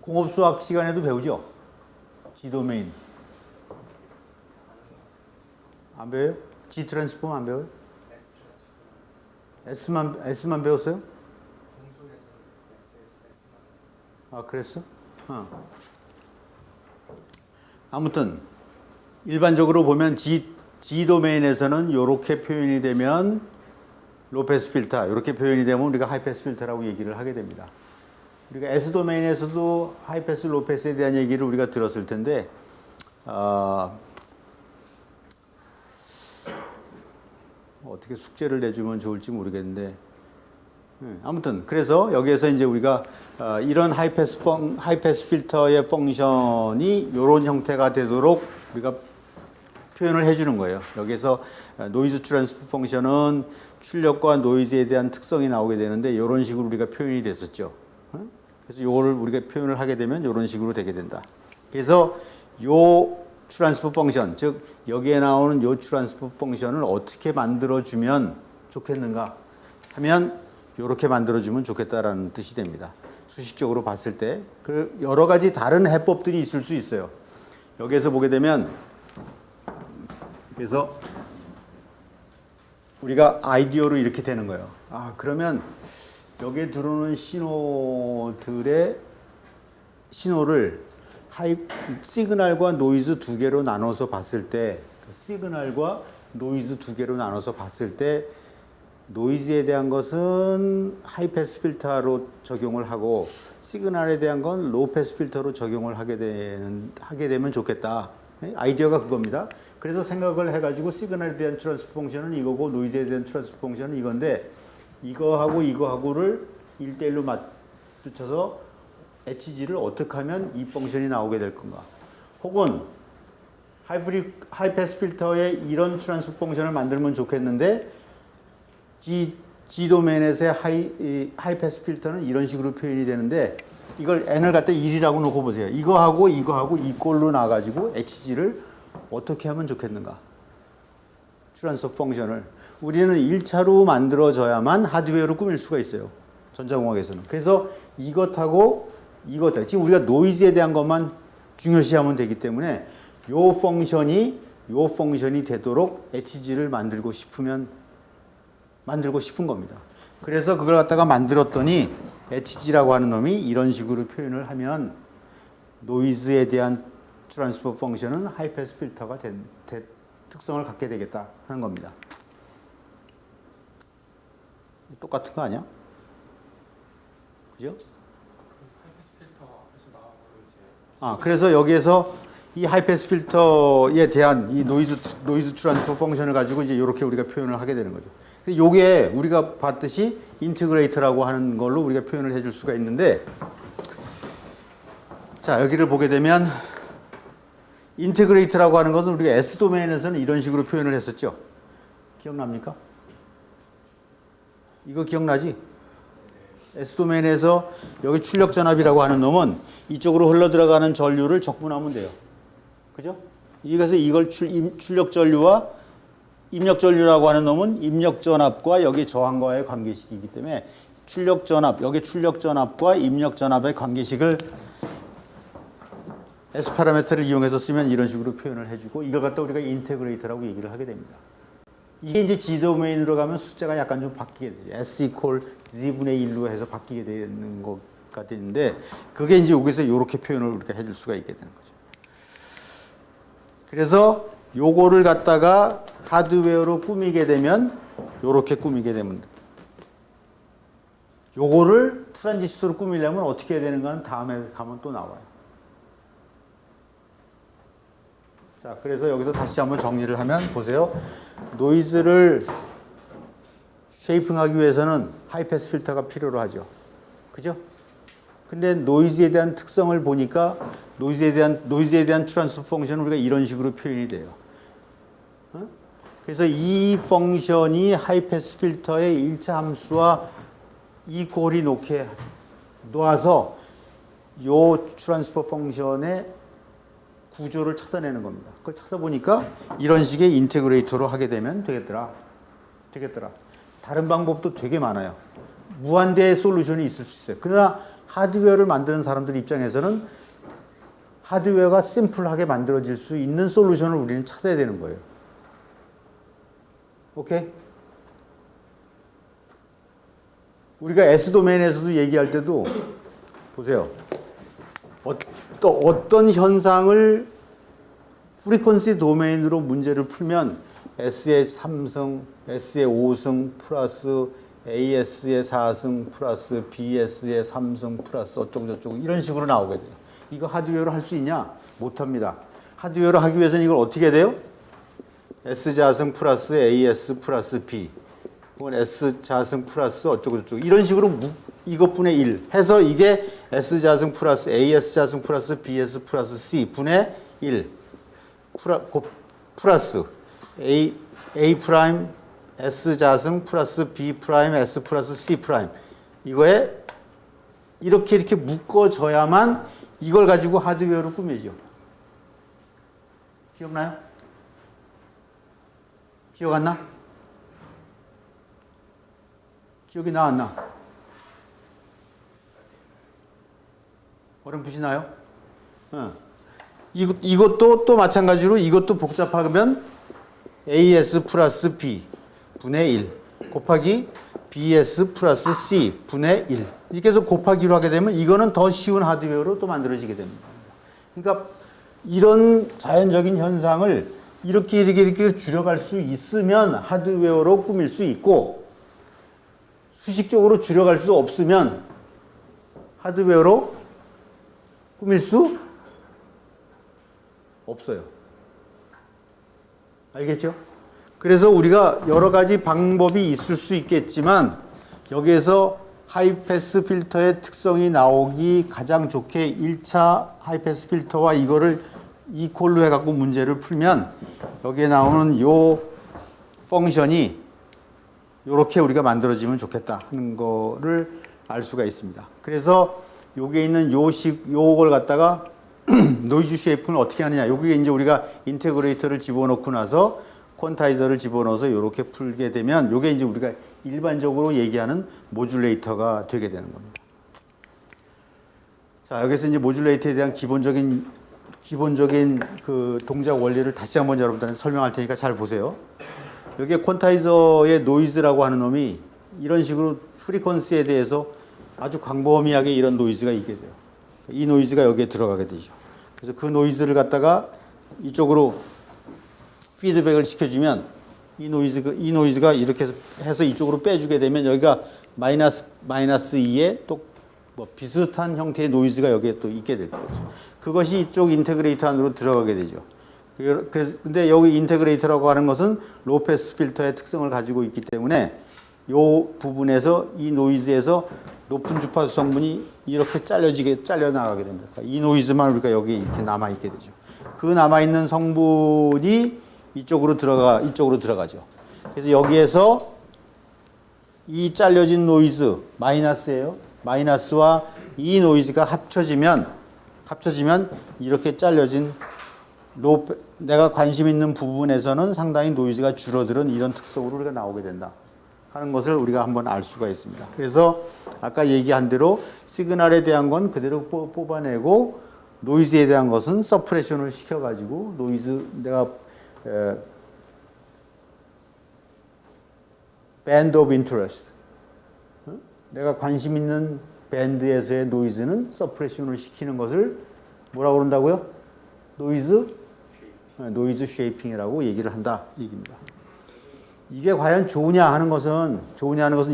공업 수학 시간에도 배우죠? G 도메인. 안 배워요? G 트랜스폼 안 배워요? S 트랜스포머. S만 배웠어요? 공수에서 S만. 아, 그랬어? 아무튼 일반적으로 보면 G 도메인에서는 이렇게 표현이 되면 로우 패스 필터, 이렇게 표현이 되면 우리가 하이 패스 필터라고 얘기를 하게 됩니다. 우리가 S 도메인에서도 하이 패스, 로우 패스에 대한 얘기를 우리가 들었을 텐데, 어떻게 숙제를 내주면 좋을지 모르겠는데, 아무튼 그래서 여기에서 이제 우리가 이런 하이 패스 필터의 펑션이 이런 형태가 되도록 우리가 표현을 해주는 거예요. 여기서 노이즈 트랜스퍼 펑션은 출력과 노이즈에 대한 특성이 나오게 되는데, 이런 식으로 우리가 표현이 됐었죠. 그래서 이거를 우리가 표현을 하게 되면 이런 식으로 되게 된다. 그래서 요 트랜스퍼 펑션, 즉 여기에 나오는 요 트랜스퍼 펑션을 어떻게 만들어주면 좋겠는가 하면 이렇게 만들어주면 좋겠다라는 뜻이 됩니다. 수식적으로 봤을 때 그 여러 가지 다른 해법들이 있을 수 있어요. 여기에서 보게 되면, 그래서 우리가 아이디어로 이렇게 되는 거예요. 그러면 여기에 들어오는 신호들의 신호를 시그널과 노이즈 두 개로 나눠서 봤을 때, 시그널과 노이즈 두 개로 나눠서 봤을 때 노이즈에 대한 것은 하이 패스 필터로 적용을 하고, 시그널에 대한 건 로우 패스 필터로 적용을 하게 되면 좋겠다. 아이디어가 그겁니다. 그래서 생각을 해가지고 시그널에 대한 트랜스퍼 펑션은 이거고, 노이즈에 대한 트랜스퍼 펑션은 이건데, 이거하고를 1대1로 맞춰서 HG를 어떻게 하면 이 펑션이 나오게 될 건가. 혹은 하이 패스 필터에 이런 트랜스퍼 펑션을 만들면 좋겠는데, G 도메인에서의 하이 패스 필터는 이런 식으로 표현이 되는데, 이걸 n을 갖다 1이라고 놓고 보세요. 이거하고 이꼴로 나가지고 HG를 어떻게 하면 좋겠는가. 트랜스퍼 펑션을 우리는 1차로 만들어져야만 하드웨어로 꾸밀 수가 있어요. 전자공학에서는. 그래서 이것하고 이것, 지금 우리가 노이즈에 대한 것만 중요시하면 되기 때문에 요 펑션이 되도록 HG를 만들고 싶은 겁니다. 그래서 그걸 갖다가 만들었더니 HG라고 하는 놈이 이런 식으로 표현을 하면 노이즈에 대한 트랜스퍼 펑션은 하이패스 필터가 특성을 갖게 되겠다 하는 겁니다. 똑같은 거 아니야? 그죠? 하이패스 필터 앞에서 나온 거를 이제 그래서 여기에서 이 하이패스 필터에 대한 이 노이즈 트랜스퍼 펑션을 가지고 이제 이렇게 우리가 표현을 하게 되는 거죠. 요게 우리가 봤듯이 인티그레이터라고 하는 걸로 우리가 표현을 해줄 수가 있는데, 자, 여기를 보게 되면 인티그레이터라고 하는 것은 우리가 S 도메인에서는 이런 식으로 표현을 했었죠. 기억납니까? 이거 기억나지? S 도메인에서 여기 출력 전압이라고 하는 놈은 이쪽으로 흘러 들어가는 전류를 적분하면 돼요. 그죠? 이것을 이걸 출력 전류와 입력 전류라고 하는 놈은 입력 전압과 여기 저항과의 관계식이기 때문에 출력 전압, 여기 출력 전압과 입력 전압의 관계식을 S 파라미터를 이용해서 쓰면 이런 식으로 표현을 해주고, 이걸 갖다 우리가 인테그레이터라고 얘기를 하게 됩니다. 이게 이제 G 도메인으로 가면 숫자가 약간 좀 바뀌게 돼요. S 이퀄 Z분의 1로 해서 바뀌게 되는 것가 되는데, 그게 이제 여기서 이렇게 표현을 우리가 해줄 수가 있게 되는 거죠. 그래서 요거를 갖다가 하드웨어로 꾸미게 되면 요렇게 꾸미게 되면, 요거를 트랜지스터로 꾸미려면 어떻게 해야 되는가는 다음에 가면 또 나와요. 자, 그래서 여기서 다시 한번 정리를 하면 보세요. 노이즈를 쉐이핑하기 위해서는 하이패스 필터가 필요로 하죠. 그죠? 근데 노이즈에 대한 특성을 보니까 노이즈에 대한 트랜스퍼 펑션은 우리가 이런 식으로 표현이 돼요. 그래서 이 펑션이 하이패스 필터의 1차 함수와 이퀄이 놓아서 요 트랜스퍼 펑션의 구조를 찾아내는 겁니다. 그걸 찾아보니까 이런 식의 인테그레이터로 하게 되면 되겠더라. 다른 방법도 되게 많아요. 무한대의 솔루션이 있을 수 있어요. 그러나 하드웨어를 만드는 사람들 입장에서는 하드웨어가 심플하게 만들어질 수 있는 솔루션을 우리는 찾아야 되는 거예요. 오케이? 우리가 S도메인에서도 얘기할 때도 보세요. 어떤 현상을 프리퀀시 도메인으로 문제를 풀면 S의 3승, S의 5승 플러스 AS의 4승 플러스 BS의 3승 플러스 어쩌고저쩌고 이런 식으로 나오게 돼요. 이거 하드웨어로 할 수 있냐? 못합니다. 하드웨어로 하기 위해서는 이걸 어떻게 해야 돼요? S자승 플러스 AS 플러스 B 혹은 S자승 플러스 어쩌고저쩌고 이런 식으로 이것분의 1 해서 이게 S자승 플러스 AS자승 플러스 BS 플러스 C 분의 1 플러스 A 프라임 S자승 플러스 B 프라임 S 플러스 C 프라임 이거에 이렇게 묶어져야만 이걸 가지고 하드웨어로 꾸며지죠. 기억나요? 기억 안 나? 기억이 나 안 나? 어렴풋이 나요? 이것도 또 마찬가지로 이것도 복잡하면 AS 플러스 B 분의 1 곱하기 BS 플러스 C 분의 1 이렇게 해서 곱하기로 하게 되면 이거는 더 쉬운 하드웨어로 또 만들어지게 됩니다. 그러니까 이런 자연적인 현상을 이렇게 줄여갈 수 있으면 하드웨어로 꾸밀 수 있고 수식적으로 줄여갈 수 없으면 하드웨어로 꾸밀 수 없어요. 알겠죠? 그래서 우리가 여러 가지 방법이 있을 수 있겠지만 여기에서 하이패스 필터의 특성이 나오기 가장 좋게 1차 하이패스 필터와 이거를 이퀄로 해갖고 문제를 풀면 여기에 나오는 요 펑션이 요렇게 우리가 만들어지면 좋겠다 하는 거를 알 수가 있습니다. 그래서 여기에 있는 요걸 갖다가 노이즈 쉐이프는 어떻게 하느냐. 여기에 이제 우리가 인테그레이터를 집어넣고 나서 퀀타이저를 집어넣어서 이렇게 풀게 되면 이게 이제 우리가 일반적으로 얘기하는 모듈레이터가 되게 되는 겁니다. 자, 여기서 이제 모듈레이터에 대한 기본적인 그 동작 원리를 다시 한번 여러분들한테 설명할 테니까 잘 보세요. 여기에 퀀타이저의 노이즈라고 하는 놈이 이런 식으로 프리퀀시에 대해서 아주 광범위하게 이런 노이즈가 있게 돼요. 이 노이즈가 여기에 들어가게 되죠. 그래서 그 노이즈를 갖다가 이쪽으로 피드백을 시켜주면 이 노이즈가 이렇게 해서 이쪽으로 빼주게 되면 여기가 마이너스 2에 또 뭐 비슷한 형태의 노이즈가 여기에 또 있게 될 거죠. 그것이 이쪽 인테그레이터 안으로 들어가게 되죠. 그래서 근데 여기 인테그레이터라고 하는 것은 로우 패스 필터의 특성을 가지고 있기 때문에 이 부분에서 이 노이즈에서 높은 주파수 성분이 이렇게 잘려 나가게 됩니다. 이 노이즈만 우리가 여기 이렇게 남아 있게 되죠. 그 남아 있는 성분이 이쪽으로 들어가죠. 그래서 여기에서 이 잘려진 노이즈 마이너스예요. 마이너스와 이 노이즈가 합쳐지면 이렇게 잘려진 내가 관심 있는 부분에서는 상당히 노이즈가 줄어드는 이런 특성으로 우리가 나오게 된다 하는 것을 우리가 한번 알 수가 있습니다. 그래서 아까 얘기한 대로 시그널에 대한 건 그대로 뽑아내고 노이즈에 대한 것은 서프레션을 시켜가지고 노이즈 내가 band of interest 내가 관심 있는 밴드에서의 노이즈는 서프레션을 시키는 것을 뭐라고 그런다고요? 노이즈 쉐이핑이라고 얘기를 한다 얘기입니다. 이게 과연 좋으냐 하는 것은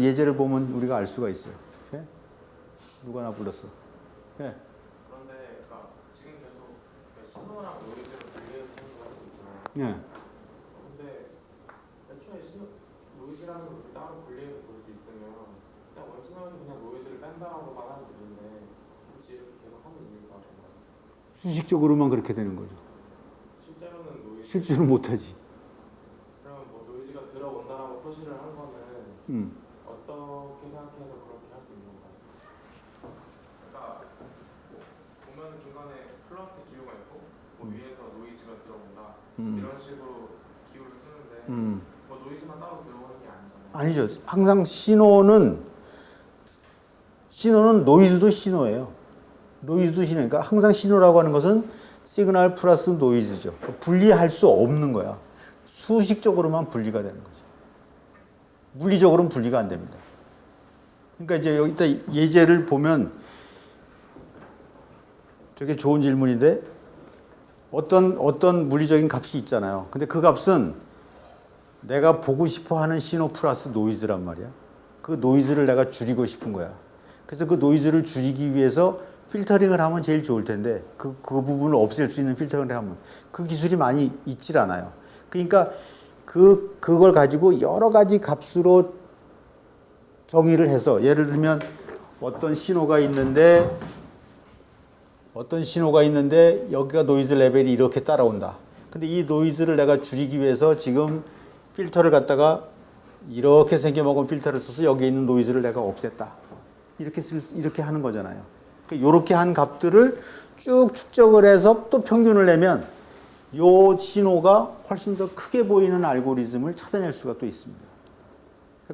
예제를 보면 우리가 알 수가 있어요. 네? 누가 나 불렀어? 네. 그런데 그러니까 지금 계속 신호랑 노이즈를 분리해서 하고 있잖아요. 네. 근데 애초에 노이즈라는 걸 따로 분리해서 볼 수 있으면 그냥 원진하게 그냥 노이즈를 뺀다라고만 하면 되는데 굳이 이렇게 계속 하는 이유가 뭔가요? 수식적으로만 그렇게 되는 거죠. 실제로는 노이즈 실제로 못하지. 그러면 뭐 노이즈가 들어온다라고 표시를 한 거는 어떻게 생각해서 그렇게 할 수 있는 건가요? 그러니까 뭐 보면 중간에 플러스 기호가 있고 뭐 위에서 노이즈가 들어온다 이런 식으로 기호를 쓰는데 뭐 노이즈만 따로 들어오는 게 아니잖아요. 아니죠. 항상 신호는 노이즈도 신호예요. 노이즈도 신호니까 항상 신호라고 하는 것은 시그널 플러스 노이즈죠. 분리할 수 없는 거야. 수식적으로만 분리가 되는 거죠. 물리적으로는 분리가 안 됩니다. 그러니까 이제 여기다 예제를 보면 되게 좋은 질문인데 어떤 물리적인 값이 있잖아요. 근데 그 값은 내가 보고 싶어 하는 신호 플러스 노이즈란 말이야. 그 노이즈를 내가 줄이고 싶은 거야. 그래서 그 노이즈를 줄이기 위해서 필터링을 하면 제일 좋을 텐데 그 부분을 없앨 수 있는 필터링을 하면 그 기술이 많이 있질 않아요. 그러니까 그걸 가지고 여러 가지 값으로 정의를 해서 예를 들면 어떤 신호가 있는데 여기가 노이즈 레벨이 이렇게 따라온다. 근데 이 노이즈를 내가 줄이기 위해서 지금 필터를 갖다가 이렇게 생겨먹은 필터를 써서 여기 있는 노이즈를 내가 없앴다. 이렇게 하는 거잖아요. 이렇게 한 값들을 쭉 축적을 해서 또 평균을 내면 이 신호가 훨씬 더 크게 보이는 알고리즘을 찾아낼 수가 또 있습니다.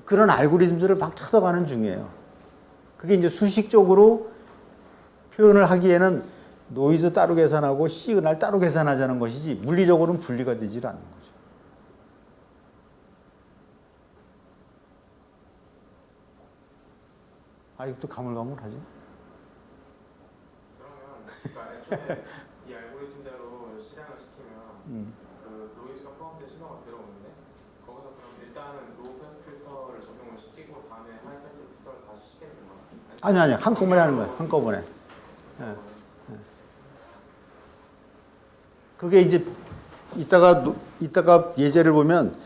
그런 알고리즘들을 막 찾아가는 중이에요. 그게 이제 수식적으로 표현을 하기에는 노이즈 따로 계산하고 시그널 따로 계산하자는 것이지 물리적으로는 분리가 되질 않는 거죠. 아직도 가물가물하지? 그러면 그러니까 애초에 이 알고리즘대로 실행을 시키면 그 노이즈가 포함된 신호가 들어오는데 거기서 그럼 일단은 로우 패스 필터를 적용을 시키고 다음에 하이 패스 필터를 다시 시키는 건가요? 아니 한꺼번에 하는 거예요. 한꺼번에. 네. 그게 이제 이따가 예제를 보면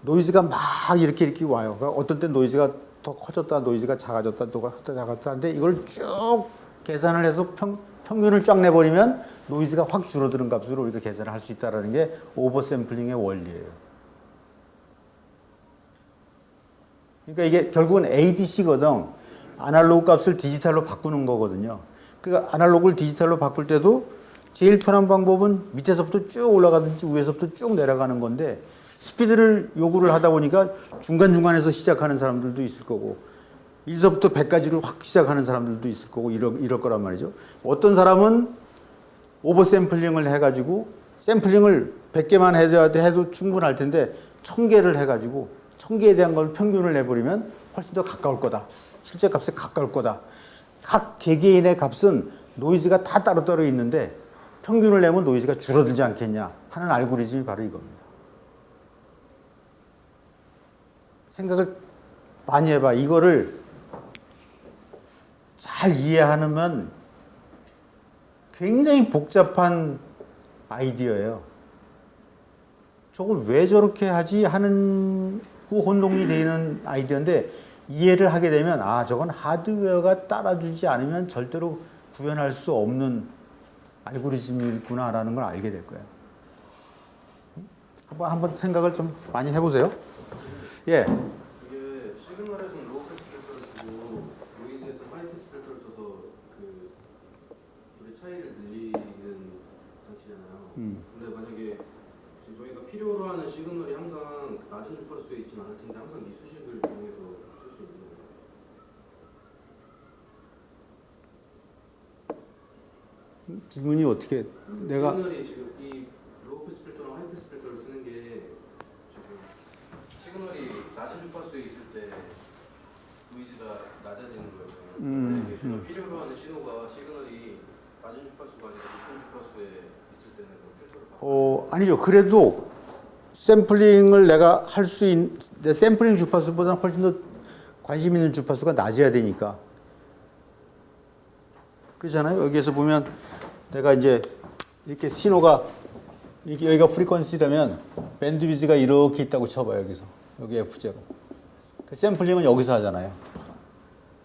노이즈가 막 이렇게 와요. 그러니까 어떤 때 노이즈가 더 커졌다, 노이즈가 작아졌다, 또 커졌다, 작아졌다 하는데 이걸 쭉 계산을 해서 평균을 쫙 내버리면 노이즈가 확 줄어드는 값으로 우리가 계산을 할 수 있다는 게 오버샘플링의 원리예요. 그러니까 이게 결국은 ADC거든. 아날로그 값을 디지털로 바꾸는 거거든요. 그러니까 아날로그를 디지털로 바꿀 때도 제일 편한 방법은 밑에서부터 쭉 올라가든지 위에서부터 쭉 내려가는 건데 스피드를 요구를 하다 보니까 중간중간에서 시작하는 사람들도 있을 거고 1서부터 100까지를 확 시작하는 사람들도 있을 거고 이럴 거란 말이죠. 어떤 사람은 오버 샘플링을 해가지고 샘플링을 100개만 해도 충분할 텐데 1000개를 해가지고 1000개에 대한 걸 평균을 내버리면 훨씬 더 가까울 거다. 실제 값에 가까울 거다. 각 개개인의 값은 노이즈가 다 따로따로 있는데 평균을 내면 노이즈가 줄어들지 않겠냐 하는 알고리즘이 바로 이겁니다. 생각을 많이 해봐. 이거를 잘 이해하면 굉장히 복잡한 아이디어예요. 저걸 왜 저렇게 하지 하는 혼동이 되는 아이디어인데 이해를 하게 되면 아 저건 하드웨어가 따라주지 않으면 절대로 구현할 수 없는 알고리즘이구나라는 걸 알게 될 거예요. 한번 생각을 좀 많이 해보세요. 예. 이게 시그널에서는 로우 패스 필터를 쓰고 노이즈에서 하이 패스 필터를 써서 그 둘의 차이를 늘리는 장치잖아요. 근데 만약에 지금 저희가 필요로 하는 시그널이 항상 낮은 주파수에 있지는 않을 텐데 항상 이 수식을 이용해서 쓸 수 있는 거예요. 질문이 어떻게 내가 시그널이 지금 이 로우 패스 필터랑 하이 패스 필터를 쓰는 게 지금 시그널이 낮은 주파수에 있을 때 노이즈가 낮아지는 거예요. 만약에 저희가 필요로 하는 신호가 시그널이 낮은 주파수가 아니라 높은 주파수에 있을 때는 그 필터를 바꿔. 아니죠. 그래도 샘플링을 내가 할 수 있는 샘플링 주파수보다는 훨씬 더 관심 있는 주파수가 낮아야 되니까 그렇잖아요. 여기에서 보면 내가 이제 이렇게 신호가 여기가 프리퀀시라면 밴드위즈가 이렇게 있다고 쳐봐요. 여기 F0. 샘플링은 여기서 하잖아요.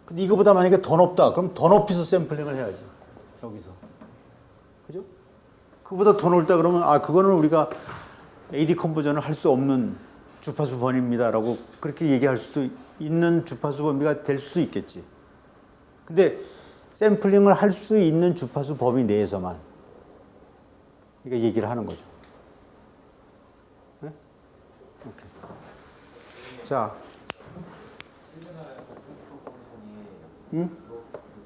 근데 이거보다 만약에 더 높다. 그럼 더 높이서 샘플링을 해야지. 여기서. 그죠? 그보다 더 높다 그러면 아 그거는 우리가 AD 컨버전을 할 수 없는 주파수 범위입니다라고 그렇게 얘기할 수도 있는 주파수 범위가 될 수도 있겠지. 근데 샘플링을 할 수 있는 주파수 범위 내에서만 그러니까 얘기를 하는 거죠. 네? 오케이. 자, 시그널에서 트랜스포 펑션이 응?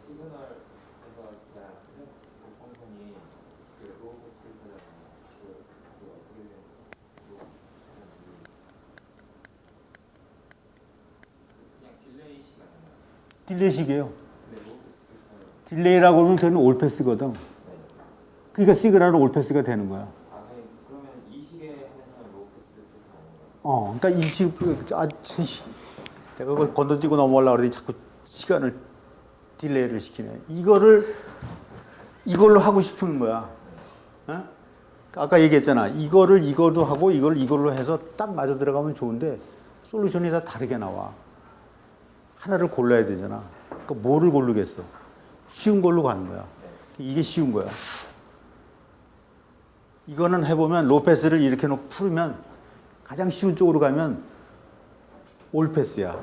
시그널에서 트랜스포 펑션이 그 로우 패스 필터잖아요. 그 어떻게 되는 그냥 딜레이 시간 아니에요? 딜레이식이에요. 네, 로우 패스 필터. 딜레이라고 하면 걔는 올패스거든. 그러니까 시그널은 올패스가 되는 거야. 아, 그러면 이 시계 한에서는 로우 패스 필터 아닌가요? 그러니까 내가 그걸 건너뛰고 넘어가려고 그러더니 자꾸 시간을 딜레이를 시키네. 이걸로 하고 싶은 거야. 어? 아까 얘기했잖아. 이거도 하고 이걸로 해서 딱 맞아 들어가면 좋은데 솔루션이 다 다르게 나와. 하나를 골라야 되잖아. 그러니까 뭐를 고르겠어? 쉬운 걸로 가는 거야. 이게 쉬운 거야. 이거는 해보면 로패스를 이렇게 놓고 풀으면 가장 쉬운 쪽으로 가면 올패스야.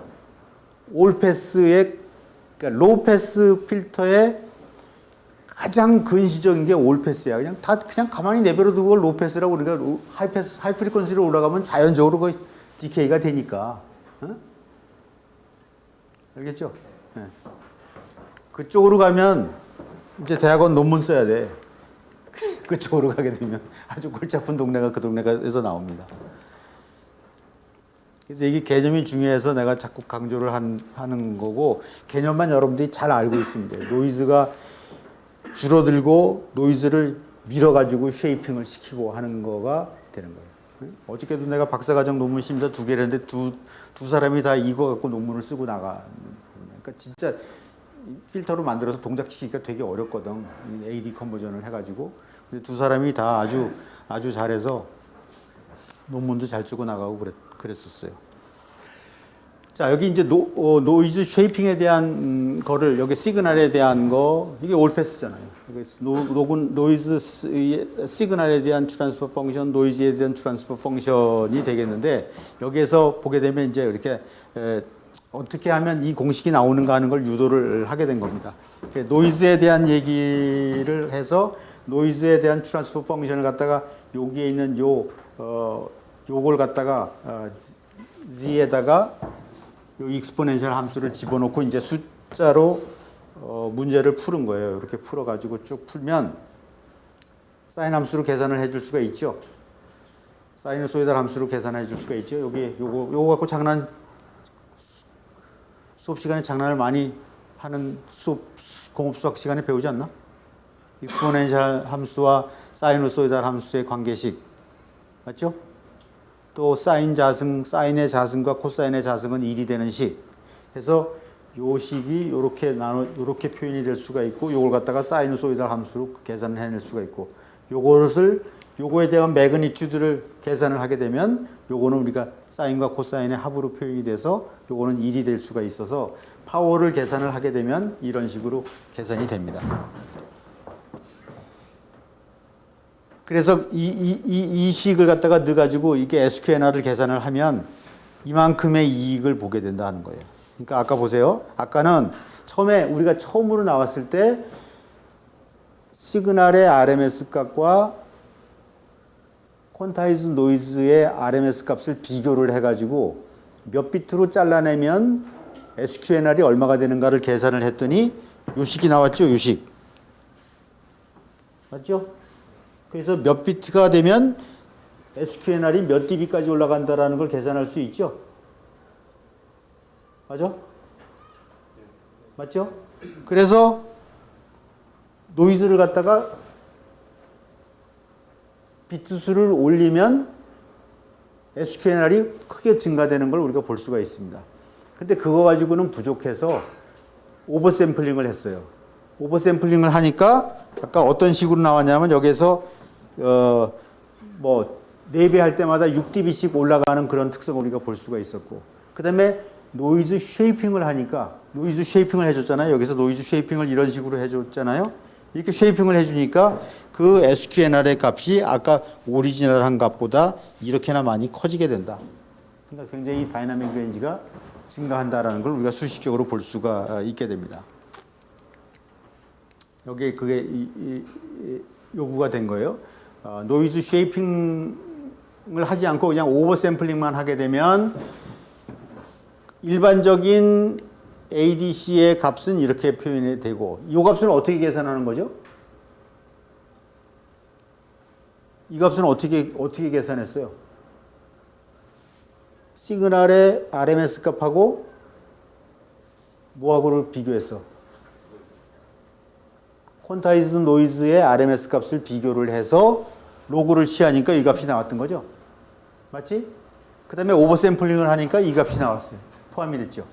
올패스의 그러니까 로패스 필터의 가장 근시적인 게 올패스야. 그냥 가만히 내버려 두고 로패스라고 우리가 하이 프리퀀시로 올라가면 자연적으로 거의 디케이가 되니까. 어? 알겠죠? 네. 그쪽으로 가면 이제 대학원 논문 써야 돼. 그쪽으로 가게 되면 아주 골치 아픈 동네가 그 동네에서 나옵니다. 그래서 이게 개념이 중요해서 내가 자꾸 강조를 하는 거고 개념만 여러분들이 잘 알고 있습니다. 노이즈가 줄어들고 노이즈를 밀어가지고 쉐이핑을 시키고 하는 거가 되는 거예요. 어저께도 내가 박사과정 논문 심사 2개를 했는데 두 사람이 다 이거 갖고 논문을 쓰고 나가. 그러니까 진짜 필터로 만들어서 동작시키기가 되게 어렵거든. AD 컨버전을 해가지고. 근데 두 사람이 다 아주 잘해서 논문도 잘 쓰고 나가고 그랬었어요. 자, 여기 이제 노이즈 쉐이핑에 대한 거를 여기 시그널에 대한 거 이게 올패스잖아요. 노이즈 시그널에 대한 트랜스퍼 펑션, 노이즈에 대한 트랜스퍼 펑션이 되겠는데 여기에서 보게 되면 이제 이렇게 어떻게 하면 이 공식이 나오는가 하는 걸 유도를 하게 된 겁니다. 노이즈에 대한 얘기를 해서 노이즈에 대한 트랜스퍼 펑션을 갖다가 여기에 있는 요걸 갖다가 z에다가 요 익스포넨셜 함수를 집어넣고 이제 숫자로 문제를 푸는 거예요. 이렇게 풀어가지고 쭉 풀면 사인 함수로 계산을 해줄 수가 있죠. 사이누소이달 함수로 계산해 줄 수가 있죠. 여기 요거 갖고 수업 시간에 장난을 많이 하는 공업 수학 시간에 배우지 않나? 익스포넨셜 함수와 사이누소이달 함수의 관계식 맞죠? 또 사인의 자승과 코사인의 자승은 1이 되는 식. 해서 요 식이 요렇게 표현이 될 수가 있고 요걸 갖다가 사이누소이달 함수로 계산을 해낼 수가 있고 요거에 대한 매그니튜드를 계산을 하게 되면 요거는 우리가 사인과 코사인의 합으로 표현이 돼서 요거는 1이 될 수가 있어서 파워를 계산을 하게 되면 이런 식으로 계산이 됩니다. 그래서 이 식을 갖다가 넣어가지고 이게 SQNR을 계산을 하면 이만큼의 이익을 보게 된다는 거예요. 그러니까 아까 보세요. 아까는 우리가 처음으로 나왔을 때 시그널의 RMS 값과 퀀타이즈 노이즈의 RMS 값을 비교를 해가지고 몇 비트로 잘라내면 SQNR이 얼마가 되는가를 계산을 했더니 요 식이 나왔죠. 요 식. 맞죠? 그래서 몇 비트가 되면 SQNR이 몇 dB까지 올라간다라는 걸 계산할 수 있죠. 맞죠? 맞죠? 그래서 노이즈를 갖다가 비트 수를 올리면 SQNR이 크게 증가되는 걸 우리가 볼 수가 있습니다. 근데 그거 가지고는 부족해서 오버샘플링을 했어요. 오버샘플링을 하니까 아까 어떤 식으로 나왔냐면 여기서 4배 할 때마다 6dB씩 올라가는 그런 특성을 우리가 볼 수가 있었고 그 다음에 노이즈 쉐이핑을 하니까 노이즈 쉐이핑을 해줬잖아요. 여기서 노이즈 쉐이핑을 이런 식으로 해줬잖아요. 이렇게 쉐이핑을 해주니까 그 SQNR의 값이 아까 오리지널한 값보다 이렇게나 많이 커지게 된다. 그러니까 굉장히 다이나믹 레인지가 증가한다라는 걸 우리가 수식적으로 볼 수가 있게 됩니다. 여기에 그게 요구가 된 거예요. 노이즈 쉐이핑을 하지 않고 그냥 오버샘플링만 하게 되면 일반적인 ADC의 값은 이렇게 표현이 되고 이 값은 어떻게 계산하는 거죠? 이 값은 어떻게 계산했어요? 시그널의 RMS 값하고 뭐하고를 비교했어? 퀀타이즈드 노이즈의 RMS 값을 비교를 해서 로그를 취하니까 이 값이 나왔던 거죠. 맞지? 그 다음에 오버샘플링을 하니까 이 값이 나왔어요. 포함이 됐죠.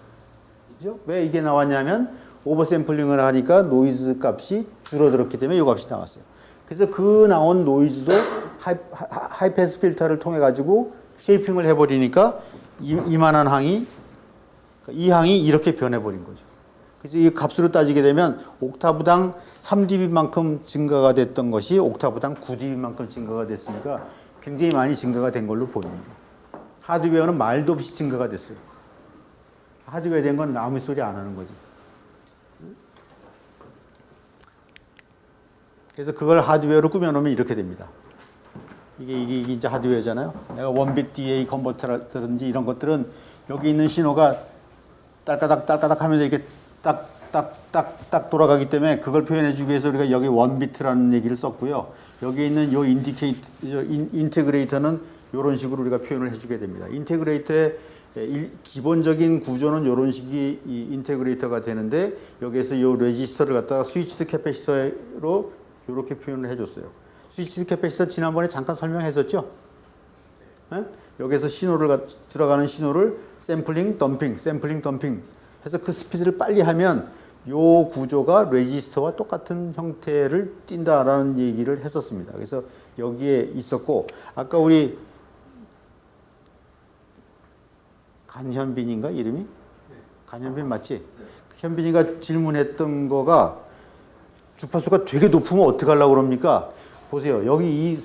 그죠? 왜 이게 나왔냐면 오버샘플링을 하니까 노이즈 값이 줄어들었기 때문에 이 값이 나왔어요. 그래서 그 나온 노이즈도 하이패스 필터를 통해 가지고 쉐이핑을 해버리니까 이만한 항이 이 항이 이렇게 변해버린 거죠. 그래서 이 값으로 따지게 되면 옥타브당 3dB만큼 증가가 됐던 것이 옥타브당 9dB만큼 증가가 됐으니까 굉장히 많이 증가가 된 걸로 보입니다. 하드웨어는 말도 없이 증가가 됐어요. 하드웨어에 된 건 아무 소리 안 하는 거지. 그래서 그걸 하드웨어로 꾸며놓으면 이렇게 됩니다. 이게 이제 하드웨어잖아요. 내가 원빗 DA 컨버터라든지 이런 것들은 여기 있는 신호가 딸까닥 하면서 이렇게 딱 돌아가기 때문에 그걸 표현해주기 위해서 우리가 여기 원비트라는 얘기를 썼고요. 여기 있는 요 인테그레이터는 이런 식으로 우리가 표현을 해주게 됩니다. 인테그레이터의 기본적인 구조는 이런 식이 이 인테그레이터가 되는데 여기에서 이 레지스터를 갖다가 스위치드 캐패시터로 이렇게 표현을 해줬어요. 스위치드 캐패시터 지난번에 잠깐 설명했었죠? 네? 여기서 들어가는 신호를 샘플링, 덤핑 해서 그 스피드를 빨리 하면 요 구조가 레지스터와 똑같은 형태를 띈다라는 얘기를 했었습니다. 그래서 여기에 있었고 아까 우리 간현빈인가 이름이? 네. 간현빈 맞지? 네. 현빈이가 질문했던 거가 주파수가 되게 높으면 어떻게 하려고 그럽니까? 보세요. 여기 이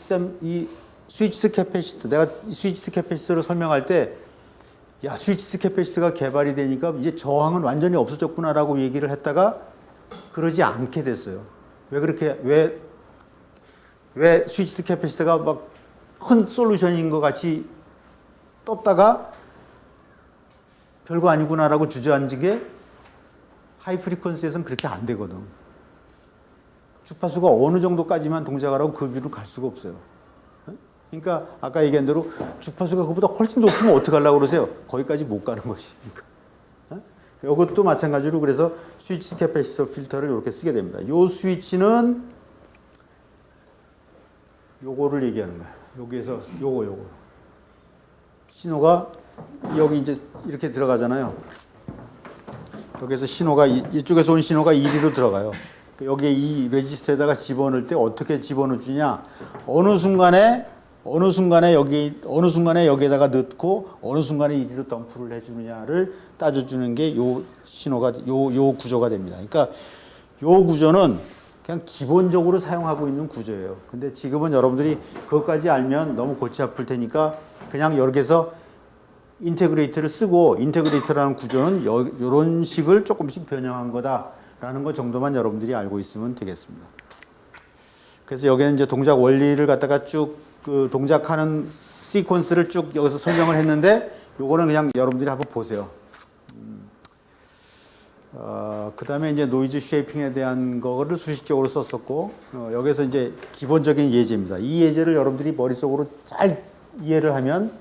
스위치드 캐패시터 내가 스위치드 캐패시터를 설명할 때 야, 스위치드 캐패시터가 개발이 되니까 이제 저항은 완전히 없어졌구나라고 얘기를 했다가 그러지 않게 됐어요. 왜 스위치드 캐패시터가 막 큰 솔루션인 것 같이 떴다가 별거 아니구나라고 주저앉은 게 하이 프리퀀시에서는 그렇게 안 되거든. 주파수가 어느 정도까지만 동작을 하고 그 위로 갈 수가 없어요. 그러니까 아까 얘기한 대로 주파수가 그보다 훨씬 높으면 어떻게 하려고 그러세요? 거기까지 못 가는 것이. 이것도 마찬가지로 그래서 스위치 캐패시터 필터를 이렇게 쓰게 됩니다. 이 스위치는 요거를 얘기하는 거야. 여기에서 요거. 신호가 여기 이제 이렇게 들어가잖아요. 여기서 신호가 이쪽에서 온 신호가 이리로 들어가요. 여기에 이 레지스터에다가 집어넣을 때 어떻게 집어넣느냐? 어느 순간에 여기에다가 넣고 어느 순간에 이리로 덤프를 해주느냐를 따져주는 게 요 신호가 요 구조가 됩니다. 그러니까 요 구조는 그냥 기본적으로 사용하고 있는 구조예요. 근데 지금은 여러분들이 그것까지 알면 너무 골치 아플 테니까 그냥 이렇게 해서 인테그레이터를 쓰고, 인테그레이터라는 구조는 이런 식을 조금씩 변형한 거다라는 것 정도만 여러분들이 알고 있으면 되겠습니다. 그래서 여기는 이제 동작 원리를 갖다가 쭉 그 동작하는 시퀀스를 쭉 여기서 설명을 했는데, 요거는 그냥 여러분들이 한번 보세요. 그 다음에 이제 노이즈 쉐이핑에 대한 거를 수식적으로 썼었고, 여기서 이제 기본적인 예제입니다. 이 예제를 여러분들이 머릿속으로 잘 이해를 하면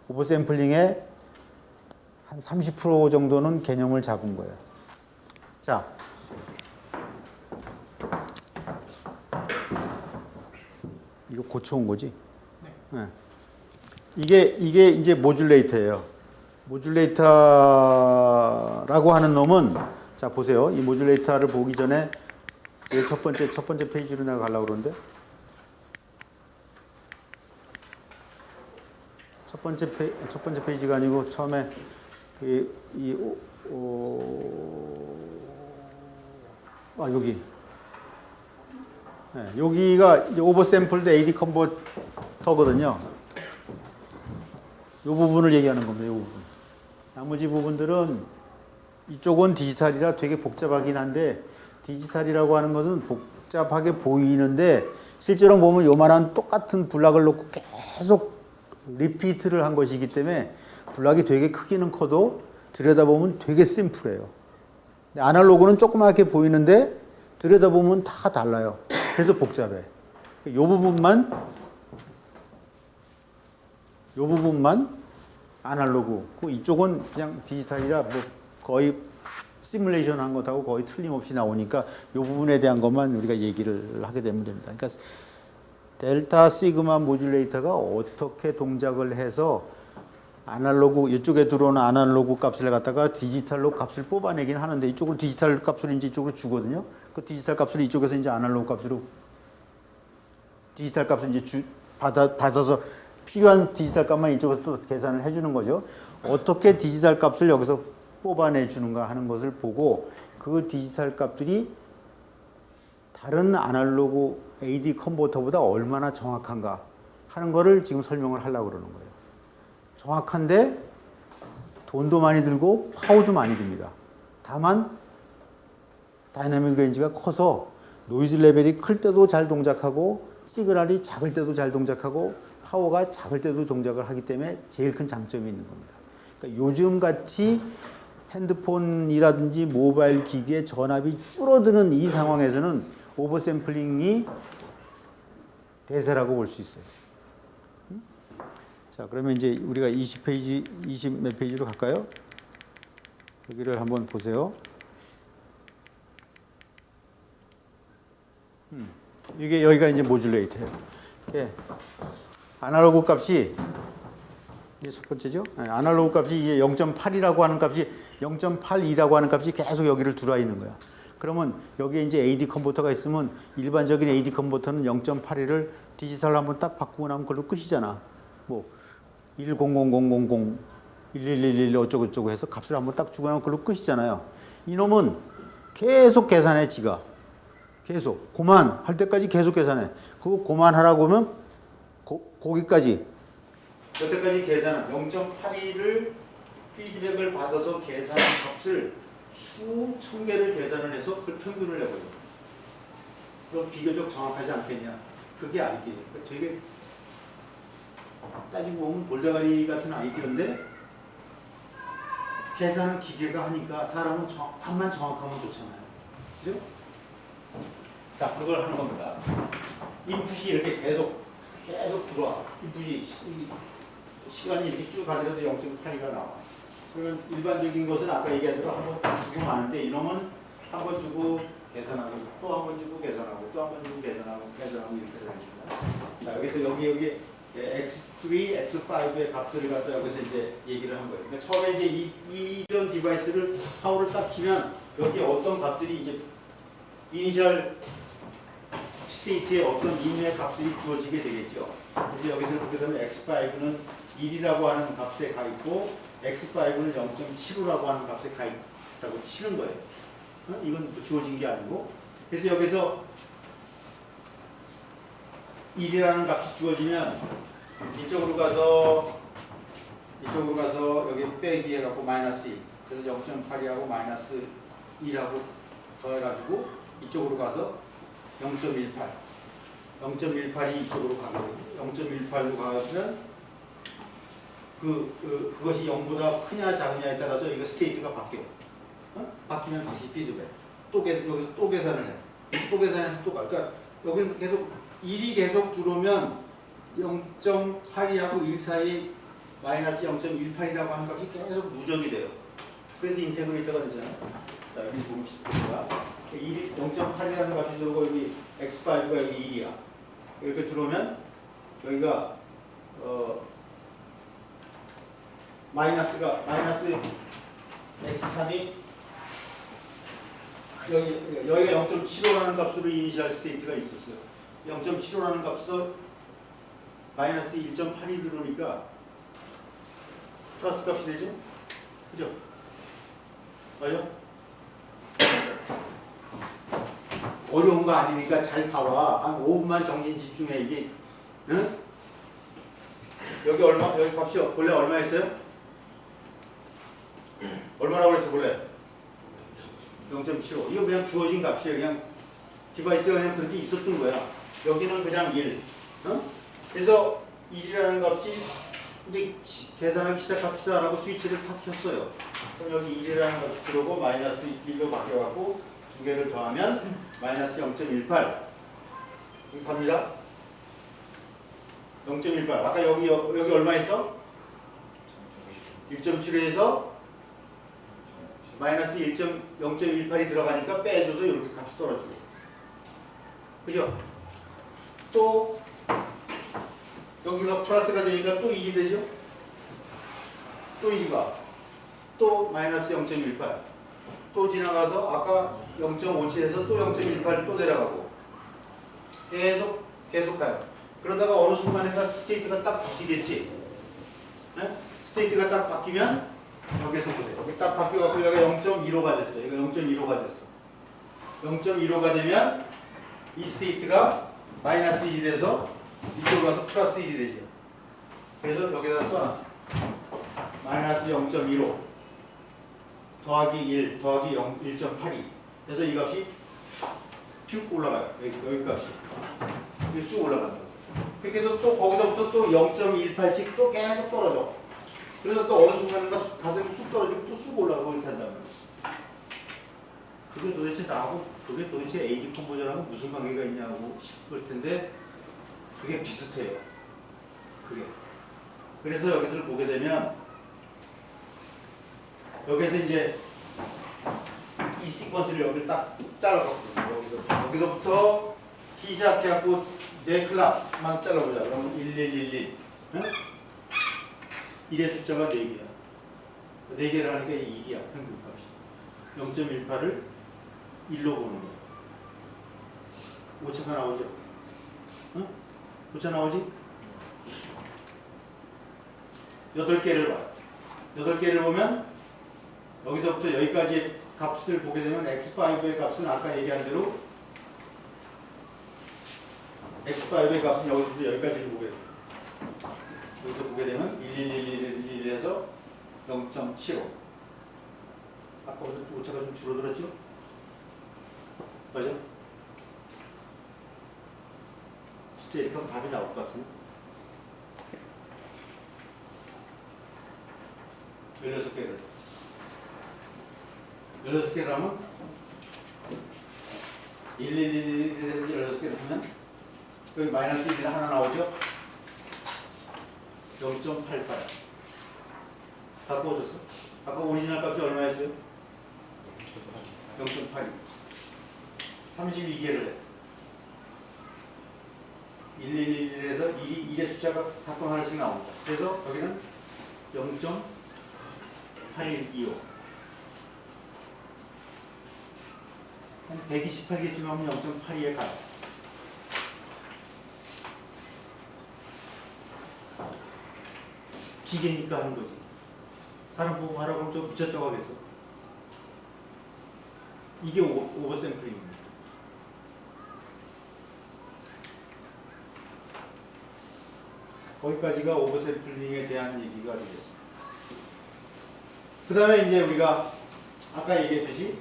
오버샘플링의 한 30% 정도는 개념을 잡은 거예요. 자, 이거 고쳐온 거지? 네. 이게 이제 모듈레이터예요. 모듈레이터라고 하는 놈은, 자 보세요. 이 모듈레이터를 보기 전에 제일 첫 번째 페이지로 내가 가려고 그러는데, 첫 번째 페이지가 아니고 처음에 여기. 네, 여기가 이제 오버샘플드 AD 컨버터거든요. 이 부분을 얘기하는 겁니다. 이 부분. 나머지 부분들은 이쪽은 디지털이라 되게 복잡하긴 한데, 디지털이라고 하는 것은 복잡하게 보이는데 실제로 보면 요만한 똑같은 블락을 놓고 계속 리피트를 한 것이기 때문에 블락이 되게 크기는 커도 들여다보면 되게 심플해요. 아날로그는 조그맣게 보이는데 들여다보면 다 달라요. 그래서 복잡해. 요 부분만 아날로그. 이쪽은 그냥 디지털이라 뭐 거의 시뮬레이션 한 것하고 거의 틀림없이 나오니까 요 부분에 대한 것만 우리가 얘기를 하게 되면 됩니다. 그러니까 델타 시그마 모듈레이터가 어떻게 동작을 해서 아날로그, 이쪽에 들어오는 아날로그 값을 갖다가 디지털로 값을 뽑아내긴 하는데, 이쪽으로 디지털 값을 이제 이쪽으로 주거든요. 그 디지털 값을 이쪽에서 이제 아날로그 값으로, 디지털 값을 이제 받아서 필요한 디지털 값만 이쪽에서 또 계산을 해주는 거죠. 어떻게 디지털 값을 여기서 뽑아내주는가 하는 것을 보고, 그 디지털 값들이 다른 아날로그 AD 컨버터보다 얼마나 정확한가 하는 거를 지금 설명을 하려고 그러는 거예요. 정확한데 돈도 많이 들고 파워도 많이 듭니다. 다만 다이나믹 레인지가 커서 노이즈 레벨이 클 때도 잘 동작하고 시그널이 작을 때도 잘 동작하고 파워가 작을 때도 동작을 하기 때문에 제일 큰 장점이 있는 겁니다. 그러니까 요즘 같이 핸드폰이라든지 모바일 기기의 전압이 줄어드는 이 상황에서는 오버샘플링이 대세라고 볼 수 있어요. 자, 그러면 이제 우리가 20 몇 페이지로 갈까요? 여기를 한번 보세요. 이게 여기가 이제 모듈레이터예요. 예. 아날로그 값이 이게 첫 번째죠. 네, 아날로그 값이 이게 0.8이라고 하는 값이 0.82라고 하는 값이 계속 여기를 들어와 있는 거야. 그러면 여기에 이제 AD 컨버터가 있으면 일반적인 AD 컨버터는 0.82를 디지털로 한번 딱 바꾸고 나면 그걸로 끝이잖아. 뭐 1000000 1111 어쩌고저쩌고 해서 값을 한번 딱 주고 나면 그걸로 끝이잖아요. 이놈은 계속 계산해, 지가. 계속. 고만 할 때까지 계속 계산해. 그거 고만하라고 하면 거기까지. 여태까지 계산한 0.82를 피드백을 받아서 계산한 값을 수천 개를 계산을 해서 그걸 평균을 내버려. 그럼 비교적 정확하지 않겠냐? 그게 알기. 되게 따지고 보면 골다가리 같은 아이디어인데 계산은 기계가 하니까 사람은 답만 정확하면 좋잖아요. 그죠? 자, 그걸 하는 겁니다. 인풋이 이렇게 계속 들어와. 인풋이 시간이 이렇게 쭉 가더라도 0.82가 나와. 그러면 일반적인 것은 아까 얘기한 대로 한 번 주고 마는데 이놈은 한 번 주고 계산하고 또 한 번 주고 계산하고 또 한 번 주고 계산하고 이렇게 됩니다. 자, 여기서 여기 X3, X5의 값들을 갖다 여기서 이제 얘기를 한 거예요. 그러니까 처음에 이제 이전 디바이스를 파워를 딱 키면 여기 어떤 값들이 이제 이니셜 스테이트에 어떤 임의의 값들이 주어지게 되겠죠. 그래서 여기서 보게 되면 X5는 1이라고 하는 값에 가 있고 X5는 0.75라고 하는 값에 가 있다고 치는 거예요. 이건 주어진 게 아니고. 그래서 여기서 1이라는 값이 주어지면 이쪽으로 가서 여기 빼기 해갖고 마이너스 1. 그래서 0.8이하고 마이너스 1하고 더해가지고 이쪽으로 가서 0.18. 0.18이 이쪽으로 가거든요. 0.18로 가면 그것이 0보다 크냐 작으냐에 따라서 이거 스테이트가 바뀌어. 바뀌면 다시 피드백. 여기서 또 계산을 해. 또 계산해서 또 가. 그러니까 여기는 계속 1이 계속 들어오면 0.82하고 1 사이 마이너스 0.18이라고 하는 값이 계속 누적이 돼요. 그래서 인테그레이터가 되잖아요. 자, 여기 보면 비슷합니다. 0.8이라는 값이 들어오고 여기 X5가 여기 1이야. 이렇게 들어오면 여기가 마이너스 X3이 여기가 0.75라는 값으로 이니셜 스테이트가 있었어요. 0.75라는 값에서 마이너스 1.8이 들어오니까 플러스 값이 되죠? 그죠? 맞죠? 어려운 거 아니니까 잘 봐봐. 한 5분만 정신 집중해. 이게 응? 여기 값이 원래 얼마였어요? 얼마라고 그랬어 원래? 0.75. 이거 그냥 주어진 값이에요. 그냥 디바이스가 그냥 그렇게 있었던 거야. 여기는 그냥 1. 그래서 1이라는 값이 이제 계산하기 시작합시다라고 스위치를 탁 켰어요. 그럼 여기 1이라는 값이 들어오고 마이너스 1로 바뀌어갖고 두 개를 더하면 마이너스 0.18. 여기 갑니다. 0.18. 아까 여기 얼마 있어? 1.75에서 마이너스 0.18이 들어가니까 빼줘서 이렇게 값이 떨어지고. 그죠? 또 여기가 플러스가 되니까 또 1이 되죠? 또 1가 또 마이너스 0.18. 또 지나가서 아까 0.57에서 또 0.18 또 내려가고 계속 가요. 그러다가 어느 순간에 스테이트가 딱 바뀌겠지. 네? 스테이트가 딱 바뀌면 여기서 보세요. 여기 딱 바뀌어갖고 여기가 0.15가 됐어. 여기가 0.15가 됐어. 0.15가 되면 이 스테이트가 마이너스 1이 돼서 이쪽으로 가서 플러스 1이 되죠. 그래서 여기다 써놨어. 마이너스 0.15 더하기 1 더하기 1.82. 그래서 이 값이 쭉 올라가요. 여기 값이. 이게 쑥 올라간다. 그렇게 해서 또 거기서부터 또 0.18씩 또 계속 떨어져. 그래서 또 어느 순간인가 가슴이 쑥 떨어지고 또 쑥 올라가고 이렇게 한다면 그게 도대체 AD 컨버전하고 무슨 관계가 있냐고 싶을 텐데 그게 비슷해요. 그게. 그래서 여기서 보게 되면 여기서 이제 이 시퀀스를 여기를 딱 잘라봤거든요. 여기서부터 시작해갖고 네 클락만 잘라보자. 그러면 1111. 응? 1의 숫자가 4개야. 4개를 하니까 2이야. 평균값이. 0.18을 1로 보는 거야. 오차가 나오죠? 응? 오차 나오지? 8개를 봐. 8개를 보면 여기서부터 여기까지 값을 보게 되면 X5의 값은 아까 얘기한 대로 X5의 값은 여기서부터 여기까지를 보게 돼요. 여기서 보게 되면 1111에서 0.75. 아까보다 오차가 좀 줄어들었죠? 맞아? 진짜 이렇게 하면 답이 나올 것 같은데? 16개를. 16개를 하면 111에서 16개를 하면 여기 마이너스 1이 하나 나오죠? 0.88. 바꿔줬어? 아까 오리지널 값이 얼마였어요? 0.82. 32개를 해. 111에서 2의 숫자가 각각 하나씩 나옵니다. 그래서 여기는 0.8125. 한 128개쯤 하면 0.82에 가요. 기계니까 하는 거지. 사람 보고 하라고 하면 좀 미쳤다고 하겠어. 이게 오버샘플링입니다. 거기까지가 오버샘플링에 대한 얘기가 되겠습니다. 그 다음에 이제 우리가 아까 얘기했듯이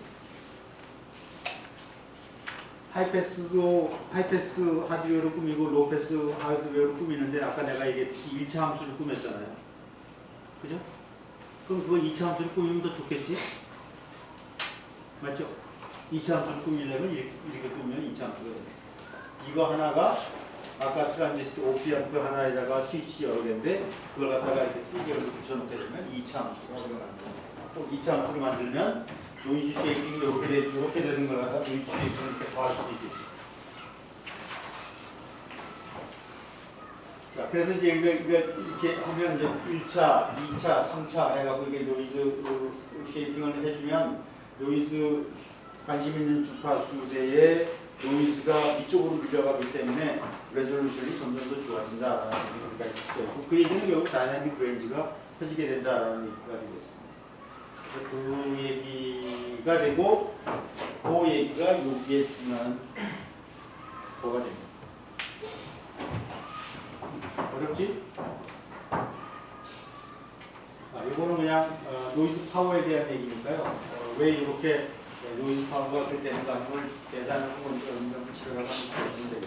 하이패스 하드웨어로 꾸미고 로우패스 하드웨어로 꾸미는데 아까 내가 얘기했듯이 1차 함수를 꾸몄잖아요. 그죠? 그럼 그거 2차 함수를 꾸미면 더 좋겠지? 맞죠? 2차 함수를 꾸미려면 이렇게 꾸미면 2차 함수가 됩니다. 이거 하나가 아까 트란지스터 OP-암프 하나에다가 스위치 여러 개인데 그걸 갖다가 이렇게 C개로 붙여놓게 되면 2차 함수가 들어가는 거죠. 또 2차 함수를 만들면 노이즈 쉐이핑이 이렇게 되는 걸 갖다가 노이즈 쉐이핑을 이렇게 더할 수도 있겠지. 자, 그래서 이제 이렇게 하면 이제 1차, 2차, 3차 해갖고 이게 노이즈 쉐이핑을 해주면 노이즈 관심 있는 주파수대에 노이즈가 이쪽으로 밀려가기 때문에 레졸루션이 점점 더 좋아진다라는 얘기가 있고 그 얘기는 결국 다이나믹 레인지가 커지게 된다라는 얘기가 되겠습니다. 그래서 그 얘기가 되고 그 얘기가 여기에 중요한 거가 됩니다. 어렵지? 이거는 그냥 노이즈 파워에 대한 얘기니까요. 왜 이렇게 노이즈 파워가 그렇게 되는가 하는 걸 계산을 한번 치료를 한번 보시면 되겠습니다.